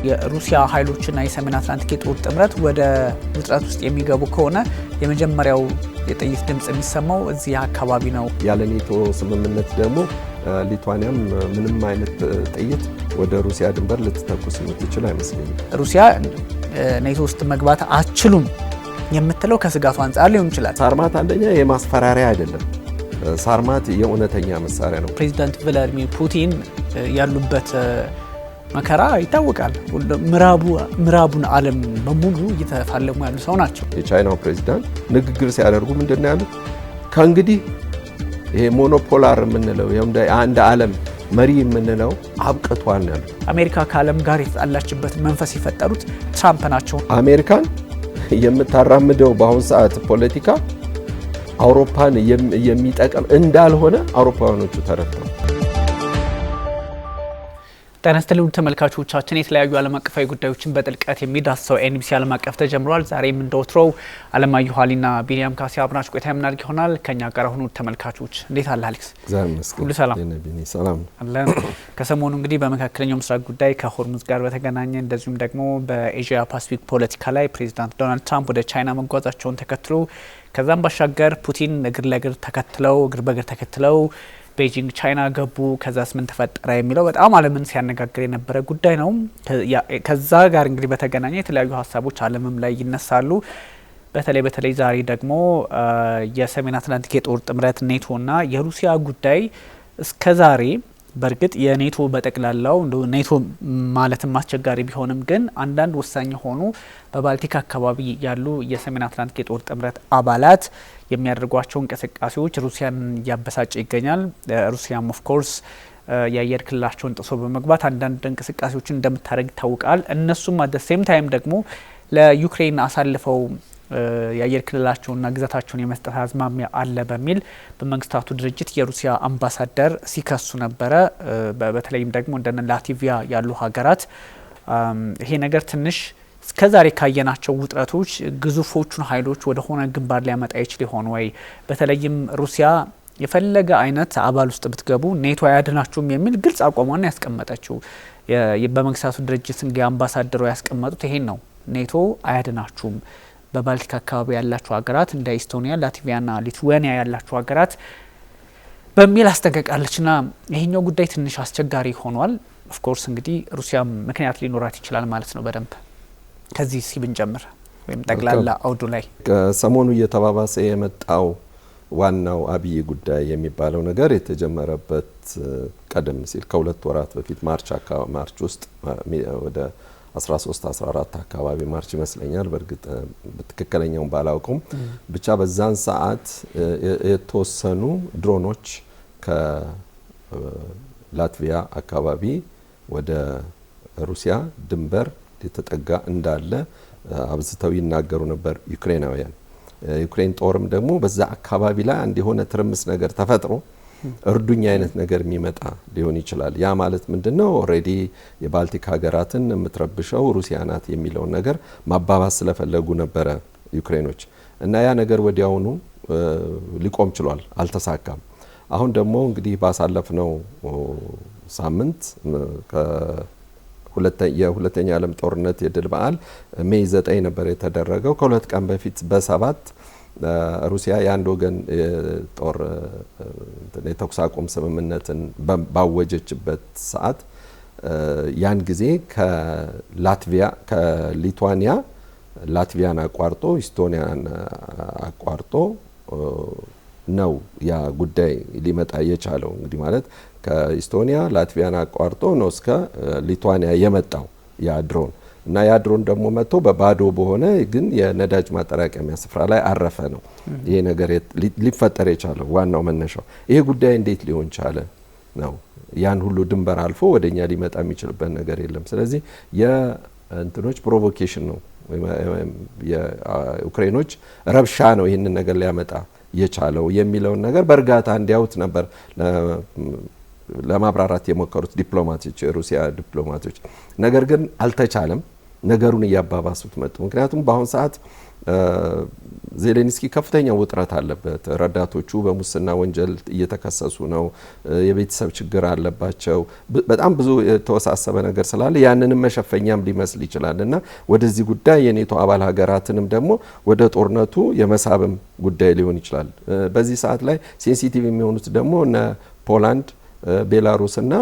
የሩሲያ ኃይሎችና የሰሜን አትላንቲክ የጦር ጥምረት ወደ ውጥረት ውስጥ የሚገቡ ከሆነ የመጀመሪያው የጥይት ድምጽ የሚሰማው እዚህ አካባቢ ነው። ያለ ኔቶ ስምምነት ደግሞ ሊቱዋኒያም ምንም አይነት ጥይት ወደ ሩሲያ ድንበር ልትተኩስ የምትችል አይመስለኝም። ሩሲያ ኔቶ ውስጥ መግባት አትችሉም የምትለው ከስጋቱ አንጻር ሊሆን ይችላል። ሳርማት አንደኛ የማስፈራሪያ አይደለም። ሳርማት የእውነተኛ መሳሪያ ነው። ፕሬዚዳንት ቭላዲሚር ፑቲን ያሉበት መከራ ይታወቃል። ምዕራቡን ዓለም በሙሉ እየተፋለሙ ያሉ ሰው ናቸው። የቻይናው ፕሬዚዳንት ንግግር ሲያደርጉ ምንድን ነው ያሉት? ከእንግዲህ ይሄ ሞኖፖላር የምንለው አንድ ዓለም መሪ የምንለው አብቅቷል ነው ያሉት። አሜሪካ ከዓለም ጋር የተጣላችበት መንፈስ የፈጠሩት ትራምፕ ናቸው። አሜሪካን የምታራምደው በአሁን ሰዓት ፖለቲካ አውሮፓን የሚጠቅም እንዳልሆነ አውሮፓውያኖቹ ተረድተዋል። ጤና ይስጥልኝ ተመልካቾቻችን፣ የተለያዩ ዓለም አቀፋዊ ጉዳዮችን በጥልቀት የሚዳስሰው ኤንቢሲ ዓለም አቀፍ ተጀምሯል። ዛሬም እንደወትሮው አለማየሁ ሀሊና ቢኒያም ካሴ አብራችሁ ቆይታ የምናደርግ ይሆናል። ከኛ ጋር ሆኑ ተመልካቾች። እንዴት አለ አሌክስ? ሁሉ ሰላም አለ። ከሰሞኑ እንግዲህ በመካከለኛው ምስራቅ ጉዳይ ከሆርሙዝ ጋር በተገናኘ እንደዚሁም ደግሞ በኤዥያ ፓሲፊክ ፖለቲካ ላይ ፕሬዚዳንት ዶናልድ ትራምፕ ወደ ቻይና መጓዛቸውን ተከትሎ ከዛም ባሻገር ፑቲን እግር በእግር ተከትለው ቤጂንግ ቻይና ገቡ። ከዛስ ምን ተፈጠረ የሚለው በጣም ዓለምን ሲያነጋግር የነበረ ጉዳይ ነው። ከዛ ጋር እንግዲህ በተገናኘ የተለያዩ ሀሳቦች ዓለምም ላይ ይነሳሉ። በተለይ ዛሬ ደግሞ የሰሜን አትላንቲክ የጦር ጥምረት ኔቶና የሩሲያ ጉዳይ እስከዛሬ በእርግጥ የኔቶ በጠቅላላው ኔቶ ማለትም አስቸጋሪ ቢሆንም ግን አንዳንድ ወሳኝ የሆኑ በባልቲክ አካባቢ ያሉ የሰሜን አትላንቲክ የጦር ጥምረት አባላት የሚያደርጓቸው እንቅስቃሴዎች ሩሲያን እያበሳጨ ይገኛል። ሩሲያም ኦፍ ኮርስ የአየር ክልላቸውን ጥሶ በመግባት አንዳንድ እንቅስቃሴዎችን እንደምታደርግ ይታወቃል። እነሱም አት ሴም ታይም ደግሞ ለዩክሬን አሳልፈው የአየር ክልላቸውንና ግዛታቸውን የመስጠት አዝማሚያ አለ በሚል በመንግስታቱ ድርጅት የሩሲያ አምባሳደር ሲከሱ ነበረ። በተለይም ደግሞ እንደነ ላትቪያ ያሉ ሀገራት ይሄ ነገር ትንሽ እስከዛሬ ካየናቸው ውጥረቶች ግዙፎቹን ኃይሎች ወደ ሆነ ግንባር ሊያመጣ ይችል ይሆን ወይ? በተለይም ሩሲያ የፈለገ አይነት አባል ውስጥ ብትገቡ ኔቶ አያድናችሁም የሚል ግልጽ አቋሟን ያስቀመጠችው በመንግስታቱ ድርጅት እንግዲህ አምባሳደሩ ያስቀመጡት ይሄን ነው። ኔቶ አያድናችሁም፣ በባልቲክ አካባቢ ያላችሁ ሀገራት እንደ ኢስቶኒያ፣ ላትቪያና ሊቱዌኒያ ያላችሁ ሀገራት በሚል አስጠንቀቃለችና ይሄኛው ጉዳይ ትንሽ አስቸጋሪ ሆኗል። ኦፍ ኮርስ እንግዲህ ሩሲያ ምክንያት ሊኖራት ይችላል ማለት ነው። በደንብ ከዚህ ሲብንጀምር ወይም ጠቅላላ አውዱ ላይ ከሰሞኑ እየተባባሰ የመጣው ዋናው አብይ ጉዳይ የሚባለው ነገር የተጀመረበት ቀደም ሲል ከሁለት ወራት በፊት ማርች ውስጥ ወደ 13-14 አካባቢ ማርች ይመስለኛል። በእርግጥ በትክክለኛውን ባላውቅም ብቻ በዛን ሰዓት የተወሰኑ ድሮኖች ከላትቪያ አካባቢ ወደ ሩሲያ ድንበር የተጠጋ እንዳለ አብዝተው ይናገሩ ነበር ዩክሬናውያን። ዩክሬን ጦርም ደግሞ በዛ አካባቢ ላይ አንድ የሆነ ትርምስ ነገር ተፈጥሮ እርዱኛ አይነት ነገር የሚመጣ ሊሆን ይችላል። ያ ማለት ምንድነው? ኦሬዲ የባልቲክ ሀገራትን የምትረብሸው ሩሲያ ናት የሚለውን ነገር ማባባስ ስለፈለጉ ነበረ ዩክሬኖች እና ያ ነገር ወዲያውኑ ሊቆም ችሏል፣ አልተሳካም። አሁን ደግሞ እንግዲህ ባሳለፍነው ሳምንት የሁለተኛ ዓለም ጦርነት የድል በዓል ሜይ 9 ነበር የተደረገው። ከሁለት ቀን በፊት በ7 ሩሲያ የአንድ ወገን ጦር የተኩስ አቁም ስምምነትን ባወጀችበት ሰዓት ያን ጊዜ ከሊቱዋኒያ ላትቪያን አቋርጦ ኢስቶኒያን አቋርጦ ነው ያ ጉዳይ ሊመጣ የቻለው። እንግዲህ ማለት ከኢስቶኒያ ላትቪያን አቋርጦ ነው እስከ ሊቱዋኒያ የመጣው ያ ድሮን እና ያ ድሮን ደግሞ መጥቶ በባዶ በሆነ ግን የነዳጅ ማጠራቀሚያ ስፍራ ላይ አረፈ ነው ይሄ ነገር ሊፈጠር የቻለው። ዋናው መነሻው ይሄ ጉዳይ እንዴት ሊሆን ቻለ ነው። ያን ሁሉ ድንበር አልፎ ወደኛ ሊመጣ የሚችልበት ነገር የለም። ስለዚህ የእንትኖች ፕሮቮኬሽን ነው፣ የዩክሬኖች ረብሻ ነው ይህንን ነገር ሊያመጣ የቻለው የሚለውን ነገር በእርጋታ እንዲያውት ነበር ለማብራራት የሞከሩት ዲፕሎማቶች፣ የሩሲያ ዲፕሎማቶች። ነገር ግን አልተቻለም። ነገሩን እያባባሱት መጡ። ምክንያቱም በአሁን ሰዓት ዜሌንስኪ ከፍተኛ ውጥረት አለበት። ረዳቶቹ በሙስና ወንጀል እየተከሰሱ ነው። የቤተሰብ ችግር አለባቸው። በጣም ብዙ የተወሳሰበ ነገር ስላለ ያንንም መሸፈኛም ሊመስል ይችላል እና ወደዚህ ጉዳይ የኔቶ አባል ሀገራትንም ደግሞ ወደ ጦርነቱ የመሳብም ጉዳይ ሊሆን ይችላል። በዚህ ሰዓት ላይ ሴንሲቲቭ የሚሆኑት ደግሞ እነ ፖላንድ፣ ቤላሩስ እና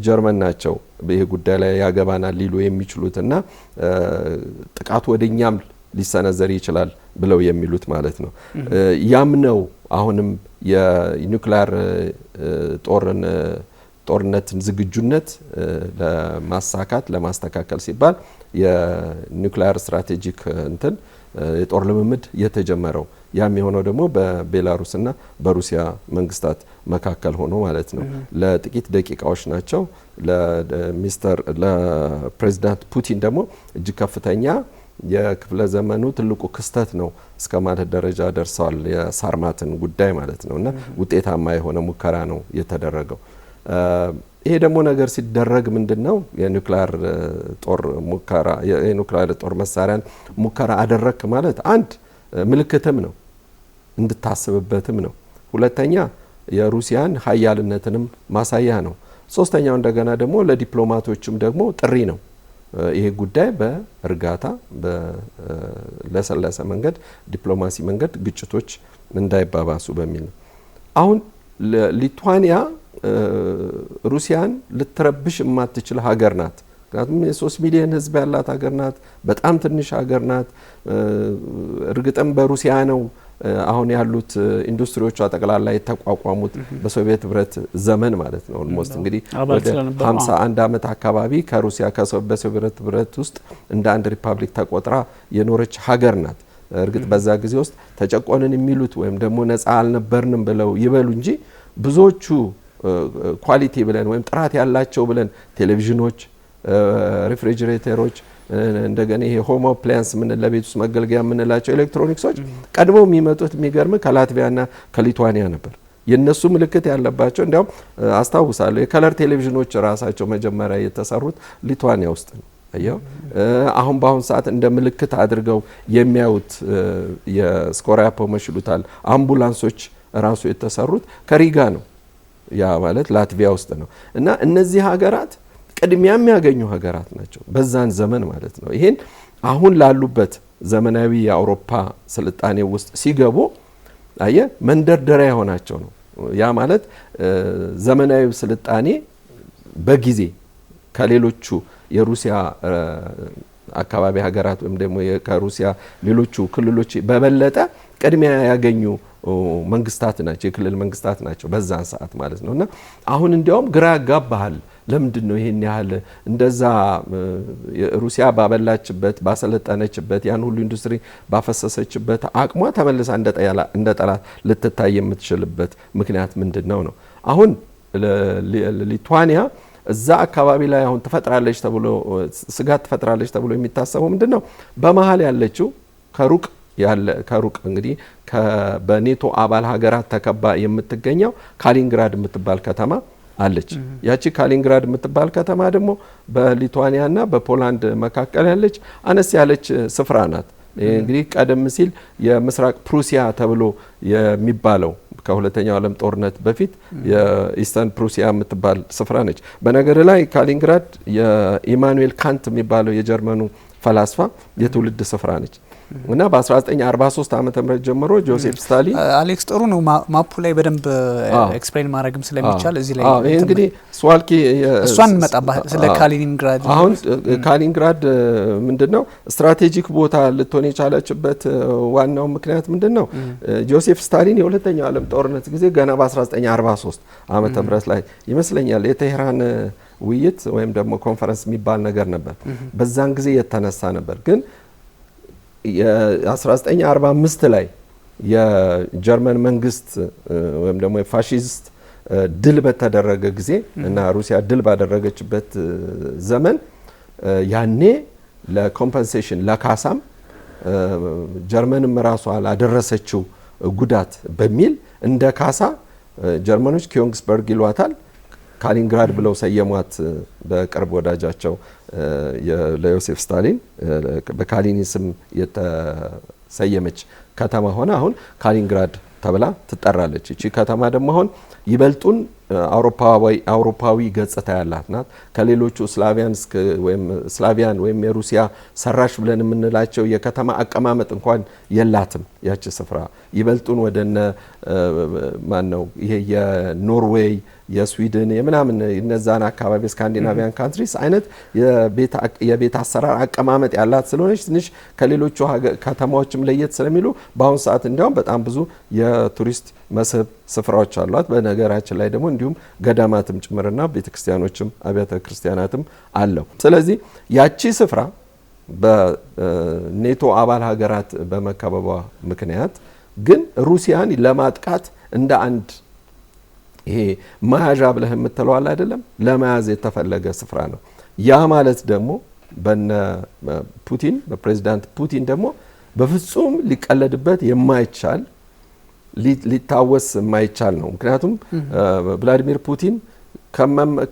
ጀርመን ናቸው። ይህ ጉዳይ ላይ ያገባናል ሊሉ የሚችሉትና ጥቃቱ ወደኛም ሊሰነዘር ይችላል ብለው የሚሉት ማለት ነው። ያም ነው አሁንም የኒውክሊየር ጦርነትን ዝግጁነት ለማሳካት ለማስተካከል ሲባል የኒውክሊየር ስትራቴጂክ የጦር ልምምድ የተጀመረው። ያም የሆነው ደግሞ በቤላሩስና በሩሲያ መንግስታት መካከል ሆኖ ማለት ነው። ለጥቂት ደቂቃዎች ናቸው። ለፕሬዚዳንት ፑቲን ደግሞ እጅግ ከፍተኛ የክፍለ ዘመኑ ትልቁ ክስተት ነው እስከ ማለት ደረጃ ደርሰዋል። የሳርማትን ጉዳይ ማለት ነው እና ውጤታማ የሆነ ሙከራ ነው የተደረገው። ይሄ ደግሞ ነገር ሲደረግ ምንድነው የኒውክሊየር ጦር መሳሪያን ሙከራ አደረክ ማለት አንድ ምልክትም ነው እንድታስብበትም ነው። ሁለተኛ የሩሲያን ሀያልነትንም ማሳያ ነው። ሶስተኛው እንደገና ደግሞ ለዲፕሎማቶችም ደግሞ ጥሪ ነው። ይሄ ጉዳይ በእርጋታ በለሰለሰ መንገድ ዲፕሎማሲ መንገድ ግጭቶች እንዳይባባሱ በሚል ነው። አሁን ሊቱዋኒያ ሩሲያን ልትረብሽ የማትችል ሀገር ናት። ምክንያቱም የ3 ሚሊዮን ህዝብ ያላት ሀገር ናት። በጣም ትንሽ ሀገር ናት። እርግጥም በሩሲያ ነው አሁን ያሉት ኢንዱስትሪዎቿ ጠቅላላ የተቋቋሙት በሶቪየት ህብረት ዘመን ማለት ነው። ኦልሞስት እንግዲህ ወደ 51 ዓመት አካባቢ ከሩሲያ በሶቪየት ህብረት ውስጥ እንደ አንድ ሪፐብሊክ ተቆጥራ የኖረች ሀገር ናት። እርግጥ በዛ ጊዜ ውስጥ ተጨቆንን የሚሉት ወይም ደግሞ ነፃ አልነበርንም ብለው ይበሉ እንጂ ብዙዎቹ ኳሊቲ ብለን ወይም ጥራት ያላቸው ብለን ቴሌቪዥኖች፣ ሪፍሪጅሬተሮች እንደገና ይሄ ሆም አፕላያንስ ምን ለቤት ውስጥ መገልገያ የምንላቸው ኤሌክትሮኒክሶች ቀድመው የሚመጡት የሚገርም ከላትቪያና ከሊቱዋኒያ ነበር። የነሱ ምልክት ያለባቸው እንዲያውም አስታውሳለሁ የከለር ቴሌቪዥኖች ራሳቸው መጀመሪያ የተሰሩት ሊቱዋኒያ ውስጥ ነው። አየው አሁን በአሁን ሰዓት እንደ ምልክት አድርገው የሚያዩት የስኮሪያ ፖመሽሉታል አምቡላንሶች ራሱ የተሰሩት ከሪጋ ነው። ያ ማለት ላትቪያ ውስጥ ነው። እና እነዚህ ሀገራት ቅድሚያ የሚያገኙ ሀገራት ናቸው በዛን ዘመን ማለት ነው። ይሄን አሁን ላሉበት ዘመናዊ የአውሮፓ ስልጣኔ ውስጥ ሲገቡ አየ መንደርደሪያ የሆናቸው ነው። ያ ማለት ዘመናዊ ስልጣኔ በጊዜ ከሌሎቹ የሩሲያ አካባቢ ሀገራት ወይም ደግሞ ከሩሲያ ሌሎቹ ክልሎች በበለጠ ቅድሚያ ያገኙ መንግስታት ናቸው፣ የክልል መንግስታት ናቸው በዛን ሰዓት ማለት ነውና አሁን እንዲያውም ግራ ያጋባሃል። ለምንድነው ይሄን ያህል እንደዛ ሩሲያ ባበላችበት ባሰለጠነችበት ያን ሁሉ ኢንዱስትሪ ባፈሰሰችበት አቅሟ ተመልሳ እንደ ጠላት ልትታይ የምትችልበት ምክንያት ምንድነው ነው? አሁን ሊቱዋኒያ እዛ አካባቢ ላይ አሁን ተፈጥራለች ተብሎ ስጋት ተፈጥራለች ተብሎ የሚታሰበው ምንድነው? በመሃል ያለችው ከሩቅ እንግዲህ በኔቶ አባል ሀገራት ተከባ የምትገኘው ካሊንግራድ የምትባል ከተማ አለች። ያቺ ካሊንግራድ የምትባል ከተማ ደግሞ በሊቱዋኒያና በፖላንድ መካከል ያለች አነስ ያለች ስፍራ ናት። እንግዲህ ቀደም ሲል የምስራቅ ፕሩሲያ ተብሎ የሚባለው ከሁለተኛው ዓለም ጦርነት በፊት የኢስተርን ፕሩሲያ የምትባል ስፍራ ነች። በነገር ላይ ካሊንግራድ የኢማኑኤል ካንት የሚባለው የጀርመኑ ፈላስፋ የትውልድ ስፍራ ነች እና በ1943 ዓመተ ምህረት ጀምሮ ጆሴፍ ስታሊን አሌክስ ጥሩ ነው ማፑ ላይ በደንብ ኤክስፕሌን ማድረግም ስለሚቻል እዚህ ላይ እንግዲህ ስዋልኪ እሷን መጣባ ስለ ካሊኒንግራድ አሁን ካሊንግራድ ምንድነው ስትራቴጂክ ቦታ ልትሆን የቻለችበት ዋናው ምክንያት ምንድነው? ጆሴፍ ስታሊን የሁለተኛው ዓለም ጦርነት ጊዜ ገና በ1943 ዓመተ ምህረት ላይ ይመስለኛል የቴህራን ውይይት ወይም ደግሞ ኮንፈረንስ የሚባል ነገር ነበር። በዛን ጊዜ የተነሳ ነበር ግን የ1945 ላይ የጀርመን መንግስት ወይም ደግሞ የፋሺስት ድል በተደረገ ጊዜ እና ሩሲያ ድል ባደረገችበት ዘመን ያኔ ለኮምፐንሴሽን ለካሳም ጀርመንም ራሷ ላደረሰችው ጉዳት በሚል እንደ ካሳ ጀርመኖች ኪዮንግስበርግ ይሏታል ካሊንግራድ ብለው ሰየሟት በቅርብ ወዳጃቸው ለዮሴፍ ስታሊን በካሊኒ ስም የተሰየመች ከተማ ሆነ አሁን ካሊንግራድ ተብላ ትጠራለች። እቺ ከተማ ደግሞ አሁን ይበልጡን አውሮፓዊ ገጽታ ያላት ናት። ከሌሎቹ ስላቪያን ወይም የሩሲያ ሰራሽ ብለን የምንላቸው የከተማ አቀማመጥ እንኳን የላትም። ያቺ ስፍራ ይበልጡን ወደነ ማነው ይሄ የኖርዌይ የስዊድን የምናምን እነዛን አካባቢ ስካንዲናቪያን ካንትሪስ አይነት የቤት አሰራር አቀማመጥ ያላት ስለሆነች ትንሽ ከሌሎቹ ከተማዎችም ለየት ስለሚሉ በአሁኑ ሰዓት እንዲያውም በጣም ብዙ የቱሪስት መስህብ ስፍራዎች አሏት። በነገራችን ላይ ደግሞ እንዲሁም ገዳማትም ጭምርና ቤተክርስቲያኖችም አብያተ ክርስቲያናትም አለው። ስለዚህ ያቺ ስፍራ በኔቶ አባል ሀገራት በመከበቧ ምክንያት ግን ሩሲያን ለማጥቃት እንደ አንድ ይሄ መያዣ ብለህ የምትለዋል አይደለም ለመያዝ የተፈለገ ስፍራ ነው። ያ ማለት ደግሞ በነ ፑቲን በፕሬዝዳንት ፑቲን ደግሞ በፍጹም ሊቀለድበት የማይቻል ሊታወስ የማይቻል ነው። ምክንያቱም ቭላዲሚር ፑቲን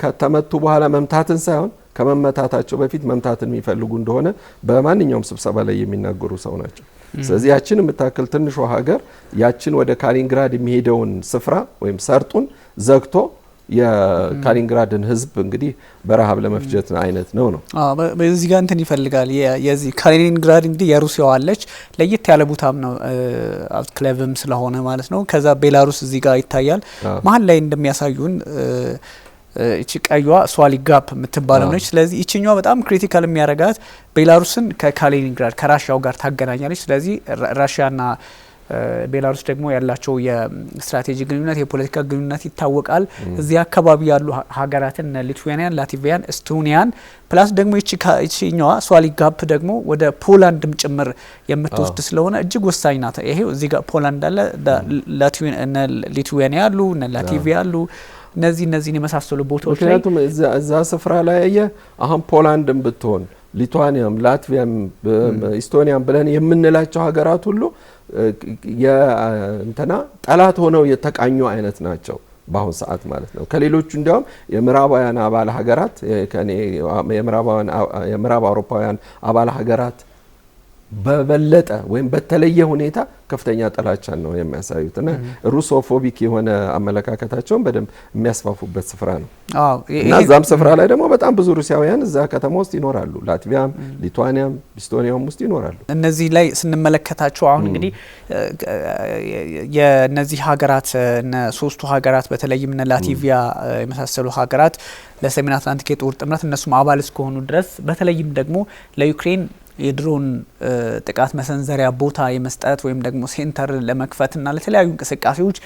ከተመቱ በኋላ መምታትን ሳይሆን ከመመታታቸው በፊት መምታትን የሚፈልጉ እንደሆነ በማንኛውም ስብሰባ ላይ የሚናገሩ ሰው ናቸው። ስለዚህ ያችን የምታክል ትንሿ ሀገር ያችን ወደ ካሊንግራድ የሚሄደውን ስፍራ ወይም ሰርጡን ዘግቶ የካሊንግራድን ህዝብ እንግዲህ በረሃብ ለመፍጀት አይነት ነው። በዚህ ጋር እንትን ይፈልጋል። የዚህ ካሊንግራድ እንግዲህ የሩሲያው አለች ለየት ያለ ቦታም ነው ክለብም ስለሆነ ማለት ነው። ከዛ ቤላሩስ እዚህ ጋር ይታያል። መሀል ላይ እንደሚያሳዩን እቺ ቀዩዋ ስዋሊ ጋፕ የምትባለው ነች። ስለዚህ እቺኛዋ በጣም ክሪቲካል የሚያረጋት ቤላሩስን ከካሊኒንግራድ ከራሻው ጋር ታገናኛለች። ስለዚህ ራሽያና ቤላሩስ ደግሞ ያላቸው የስትራቴጂ ግንኙነት የፖለቲካ ግንኙነት ይታወቃል። እዚህ አካባቢ ያሉ ሀገራትን ሊቱዌኒያን፣ ላትቪያን፣ ኤስቶኒያን ፕላስ ደግሞ እቺኛዋ ስዋሊ ጋፕ ደግሞ ወደ ፖላንድም ጭምር የምትወስድ ስለሆነ እጅግ ወሳኝ ናት። ይሄ እዚህ ጋር ፖላንድ አለ፣ ሊቱዌኒያ አሉ፣ ላትቪያ አሉ። እነዚህን የመሳሰሉ ቦታዎች ላይ ምክንያቱም እዛ ስፍራ ላይ አሁን ፖላንድም ብትሆን ሊቱዌኒያም፣ ላትቪያም፣ ኢስቶኒያም ብለን የምንላቸው ሀገራት ሁሉ የእንትና ጠላት ሆነው የተቃኙ አይነት ናቸው በአሁን ሰዓት ማለት ነው። ከሌሎቹ እንዲያውም የምዕራባውያን አባል ሀገራት የምዕራብ አውሮፓውያን አባል ሀገራት በበለጠ ወይም በተለየ ሁኔታ ከፍተኛ ጥላቻን ነው የሚያሳዩት እና ሩሶፎቢክ የሆነ አመለካከታቸውን በደንብ የሚያስፋፉበት ስፍራ ነው። እና እዛም ስፍራ ላይ ደግሞ በጣም ብዙ ሩሲያውያን እዛ ከተማ ውስጥ ይኖራሉ። ላትቪያም፣ ሊቱዌኒያም፣ ኢስቶኒያም ውስጥ ይኖራሉ። እነዚህ ላይ ስንመለከታቸው አሁን እንግዲህ የነዚህ ሀገራት ሶስቱ ሀገራት በተለይም ላትቪያ የመሳሰሉ ሀገራት ለሰሜን አትላንቲክ የጦር ጥምረት እነሱም አባል እስከሆኑ ድረስ በተለይም ደግሞ ለዩክሬን የድሮን ጥቃት መሰንዘሪያ ቦታ የመስጠት ወይም ደግሞ ሴንተር ለመክፈትና ለተለያዩ እንቅስቃሴዎች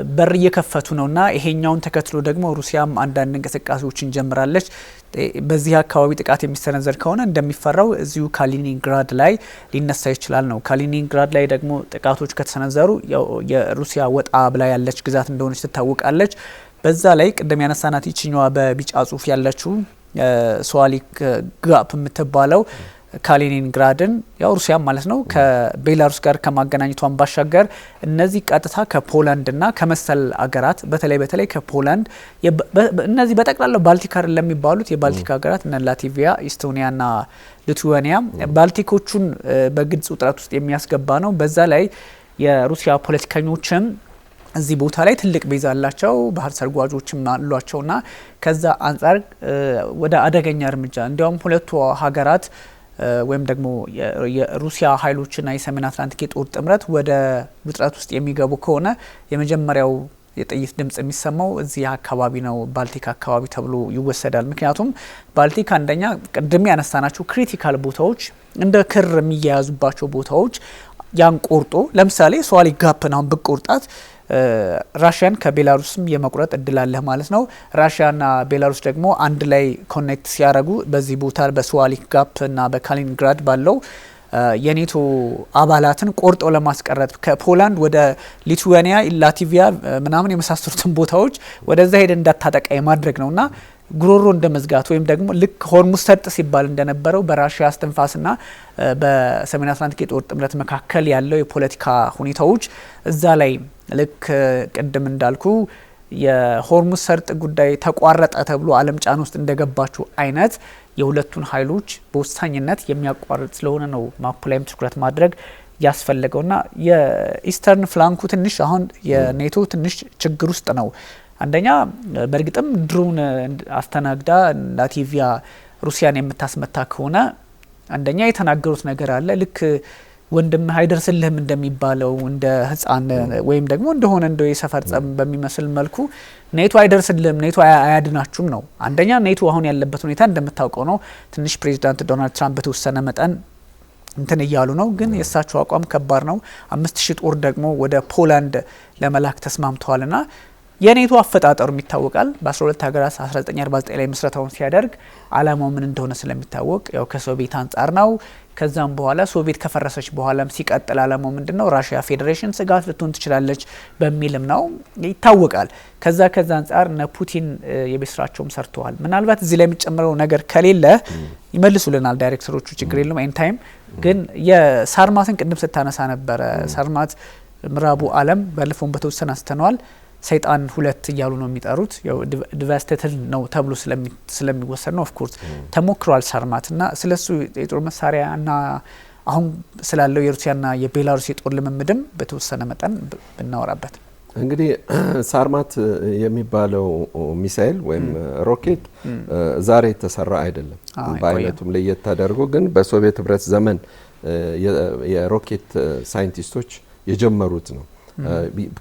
በር እየከፈቱ ነውና ይሄኛውን ተከትሎ ደግሞ ሩሲያም አንዳንድ እንቅስቃሴዎችን ጀምራለች። በዚህ አካባቢ ጥቃት የሚሰነዘር ከሆነ እንደሚፈራው እዚሁ ካሊኒንግራድ ላይ ሊነሳ ይችላል ነው። ካሊኒንግራድ ላይ ደግሞ ጥቃቶች ከተሰነዘሩ የሩሲያ ወጣ ብላ ያለች ግዛት እንደሆነች ትታወቃለች። በዛ ላይ ቅድም ያነሳናት ይችኛዋ በቢጫ ጽሁፍ ያለችው ስዋሊክ ጋፕ የምትባለው ካሊኒንግራድን ያው ሩሲያም ማለት ነው ከቤላሩስ ጋር ከማገናኘቷን ባሻገር እነዚህ ቀጥታ ከፖላንድና ከመሰል አገራት በተለይ ከፖላንድ እነዚህ በጠቅላላው ባልቲክ አይደል ለሚባሉት የባልቲክ ሀገራት እነ ላትቪያ፣ ኢስቶኒያና ሊቱዌኒያ ባልቲኮቹን በግልጽ ውጥረት ውስጥ የሚያስገባ ነው። በዛ ላይ የሩሲያ ፖለቲከኞችም እዚህ ቦታ ላይ ትልቅ ቤዛ አላቸው፣ ባህር ሰርጓጆችም አሏቸውና ከዛ አንጻር ወደ አደገኛ እርምጃ እንዲያውም ሁለቱ ሀገራት ወይም ደግሞ የሩሲያ ኃይሎችና የሰሜን አትላንቲክ የጦር ጥምረት ወደ ውጥረት ውስጥ የሚገቡ ከሆነ የመጀመሪያው የጥይት ድምጽ የሚሰማው እዚህ አካባቢ ነው፣ ባልቲክ አካባቢ ተብሎ ይወሰዳል። ምክንያቱም ባልቲክ አንደኛ ቅድም ያነሳናቸው ክሪቲካል ቦታዎች እንደ ክር የሚያያዙባቸው ቦታዎች ያን ቆርጦ ለምሳሌ ስዋሊ ጋፕን አሁን ብቆርጣት ራሽያን ከቤላሩስም የመቁረጥ እድል አለ ማለት ነው። ራሽያና ቤላሩስ ደግሞ አንድ ላይ ኮኔክት ሲያደርጉ በዚህ ቦታ በስዋሊ ጋፕ እና በካሊኒንግራድ ባለው የኔቶ አባላትን ቆርጦ ለማስቀረት ከፖላንድ ወደ ሊቱዌኒያ፣ ላትቪያ ምናምን የመሳሰሉትን ቦታዎች ወደዛ ሄደ እንዳታጠቃ የማድረግ ነውና ጉሮሮ እንደመዝጋት ወይም ደግሞ ልክ ሆርሙዝ ሰርጥ ሲባል እንደነበረው በራሽያ አስተንፋስና በሰሜን አትላንቲክ የጦር ጥምረት መካከል ያለው የፖለቲካ ሁኔታዎች እዛ ላይ ልክ ቅድም እንዳልኩ የሆርሙዝ ሰርጥ ጉዳይ ተቋረጠ ተብሎ ዓለም ጫና ውስጥ እንደገባችው አይነት የሁለቱን ኃይሎች በወሳኝነት የሚያቋርጥ ስለሆነ ነው ማፑ ላይም ትኩረት ማድረግ ያስፈልገውና የኢስተርን ፍላንኩ ትንሽ አሁን የኔቶ ትንሽ ችግር ውስጥ ነው። አንደኛ በእርግጥም ድሮን አስተናግዳ ላቲቪያ ሩሲያን የምታስመታ ከሆነ አንደኛ የተናገሩት ነገር አለ ልክ ወንድም አይደርስልህም እንደሚባለው እንደ ህፃን ወይም ደግሞ እንደሆነ እንደ የሰፈር ጸም በሚመስል መልኩ ኔቶ አይደርስልህም ኔቶ አያድናችሁም ነው። አንደኛ ኔቶ አሁን ያለበት ሁኔታ እንደምታውቀው ነው። ትንሽ ፕሬዚዳንት ዶናልድ ትራምፕ በተወሰነ መጠን እንትን እያሉ ነው፣ ግን የእሳቸው አቋም ከባድ ነው። 5000 ጦር ደግሞ ወደ ፖላንድ ለመላክ ተስማምተዋልና የኔቶ አፈጣጠሩ ይታወቃል። በ12 ሀገራት 1949 ላይ ምስረታውን ሲያደርግ አላማው ምን እንደሆነ ስለሚታወቅ ያው ከሶቪየት አንጻር ነው። ከዛም በኋላ ሶቪየት ከፈረሰች በኋላም ሲቀጥል አላማው ምንድነው ራሽያ ፌዴሬሽን ስጋት ልትሆን ትችላለች በሚልም ነው ይታወቃል። ከዛ አንጻር እነ ፑቲን የቤት ስራቸውም ሰርተዋል። ምናልባት እዚህ ላይ የሚጨምረው ነገር ከሌለ ይመልሱልናል ዳይሬክተሮቹ፣ ችግር የለውም ኤን ታይም። ግን የሳርማትን ቅድም ስታነሳ ነበረ። ሳርማት ምዕራቡ ዓለም ባለፈውን በተወሰነ አንስተነዋል። ሰይጣን 2 እያሉ ነው የሚጠሩት። ያው ዲቫስቴትድ ነው ተብሎ ስለሚወሰድ ነው። ኦፍ ኮርስ ተሞክሯል ሳርማትና ስለሱ የጦር መሳሪያና አሁን ስላለው የሩሲያና የቤላሩስ የጦር ልምምድም በተወሰነ መጠን ብናወራበት። እንግዲህ ሳርማት የሚባለው ሚሳኤል ወይም ሮኬት ዛሬ የተሰራ አይደለም። በአይነቱም ለየት ተደርጎ ግን በሶቪየት ህብረት ዘመን የሮኬት ሳይንቲስቶች የጀመሩት ነው።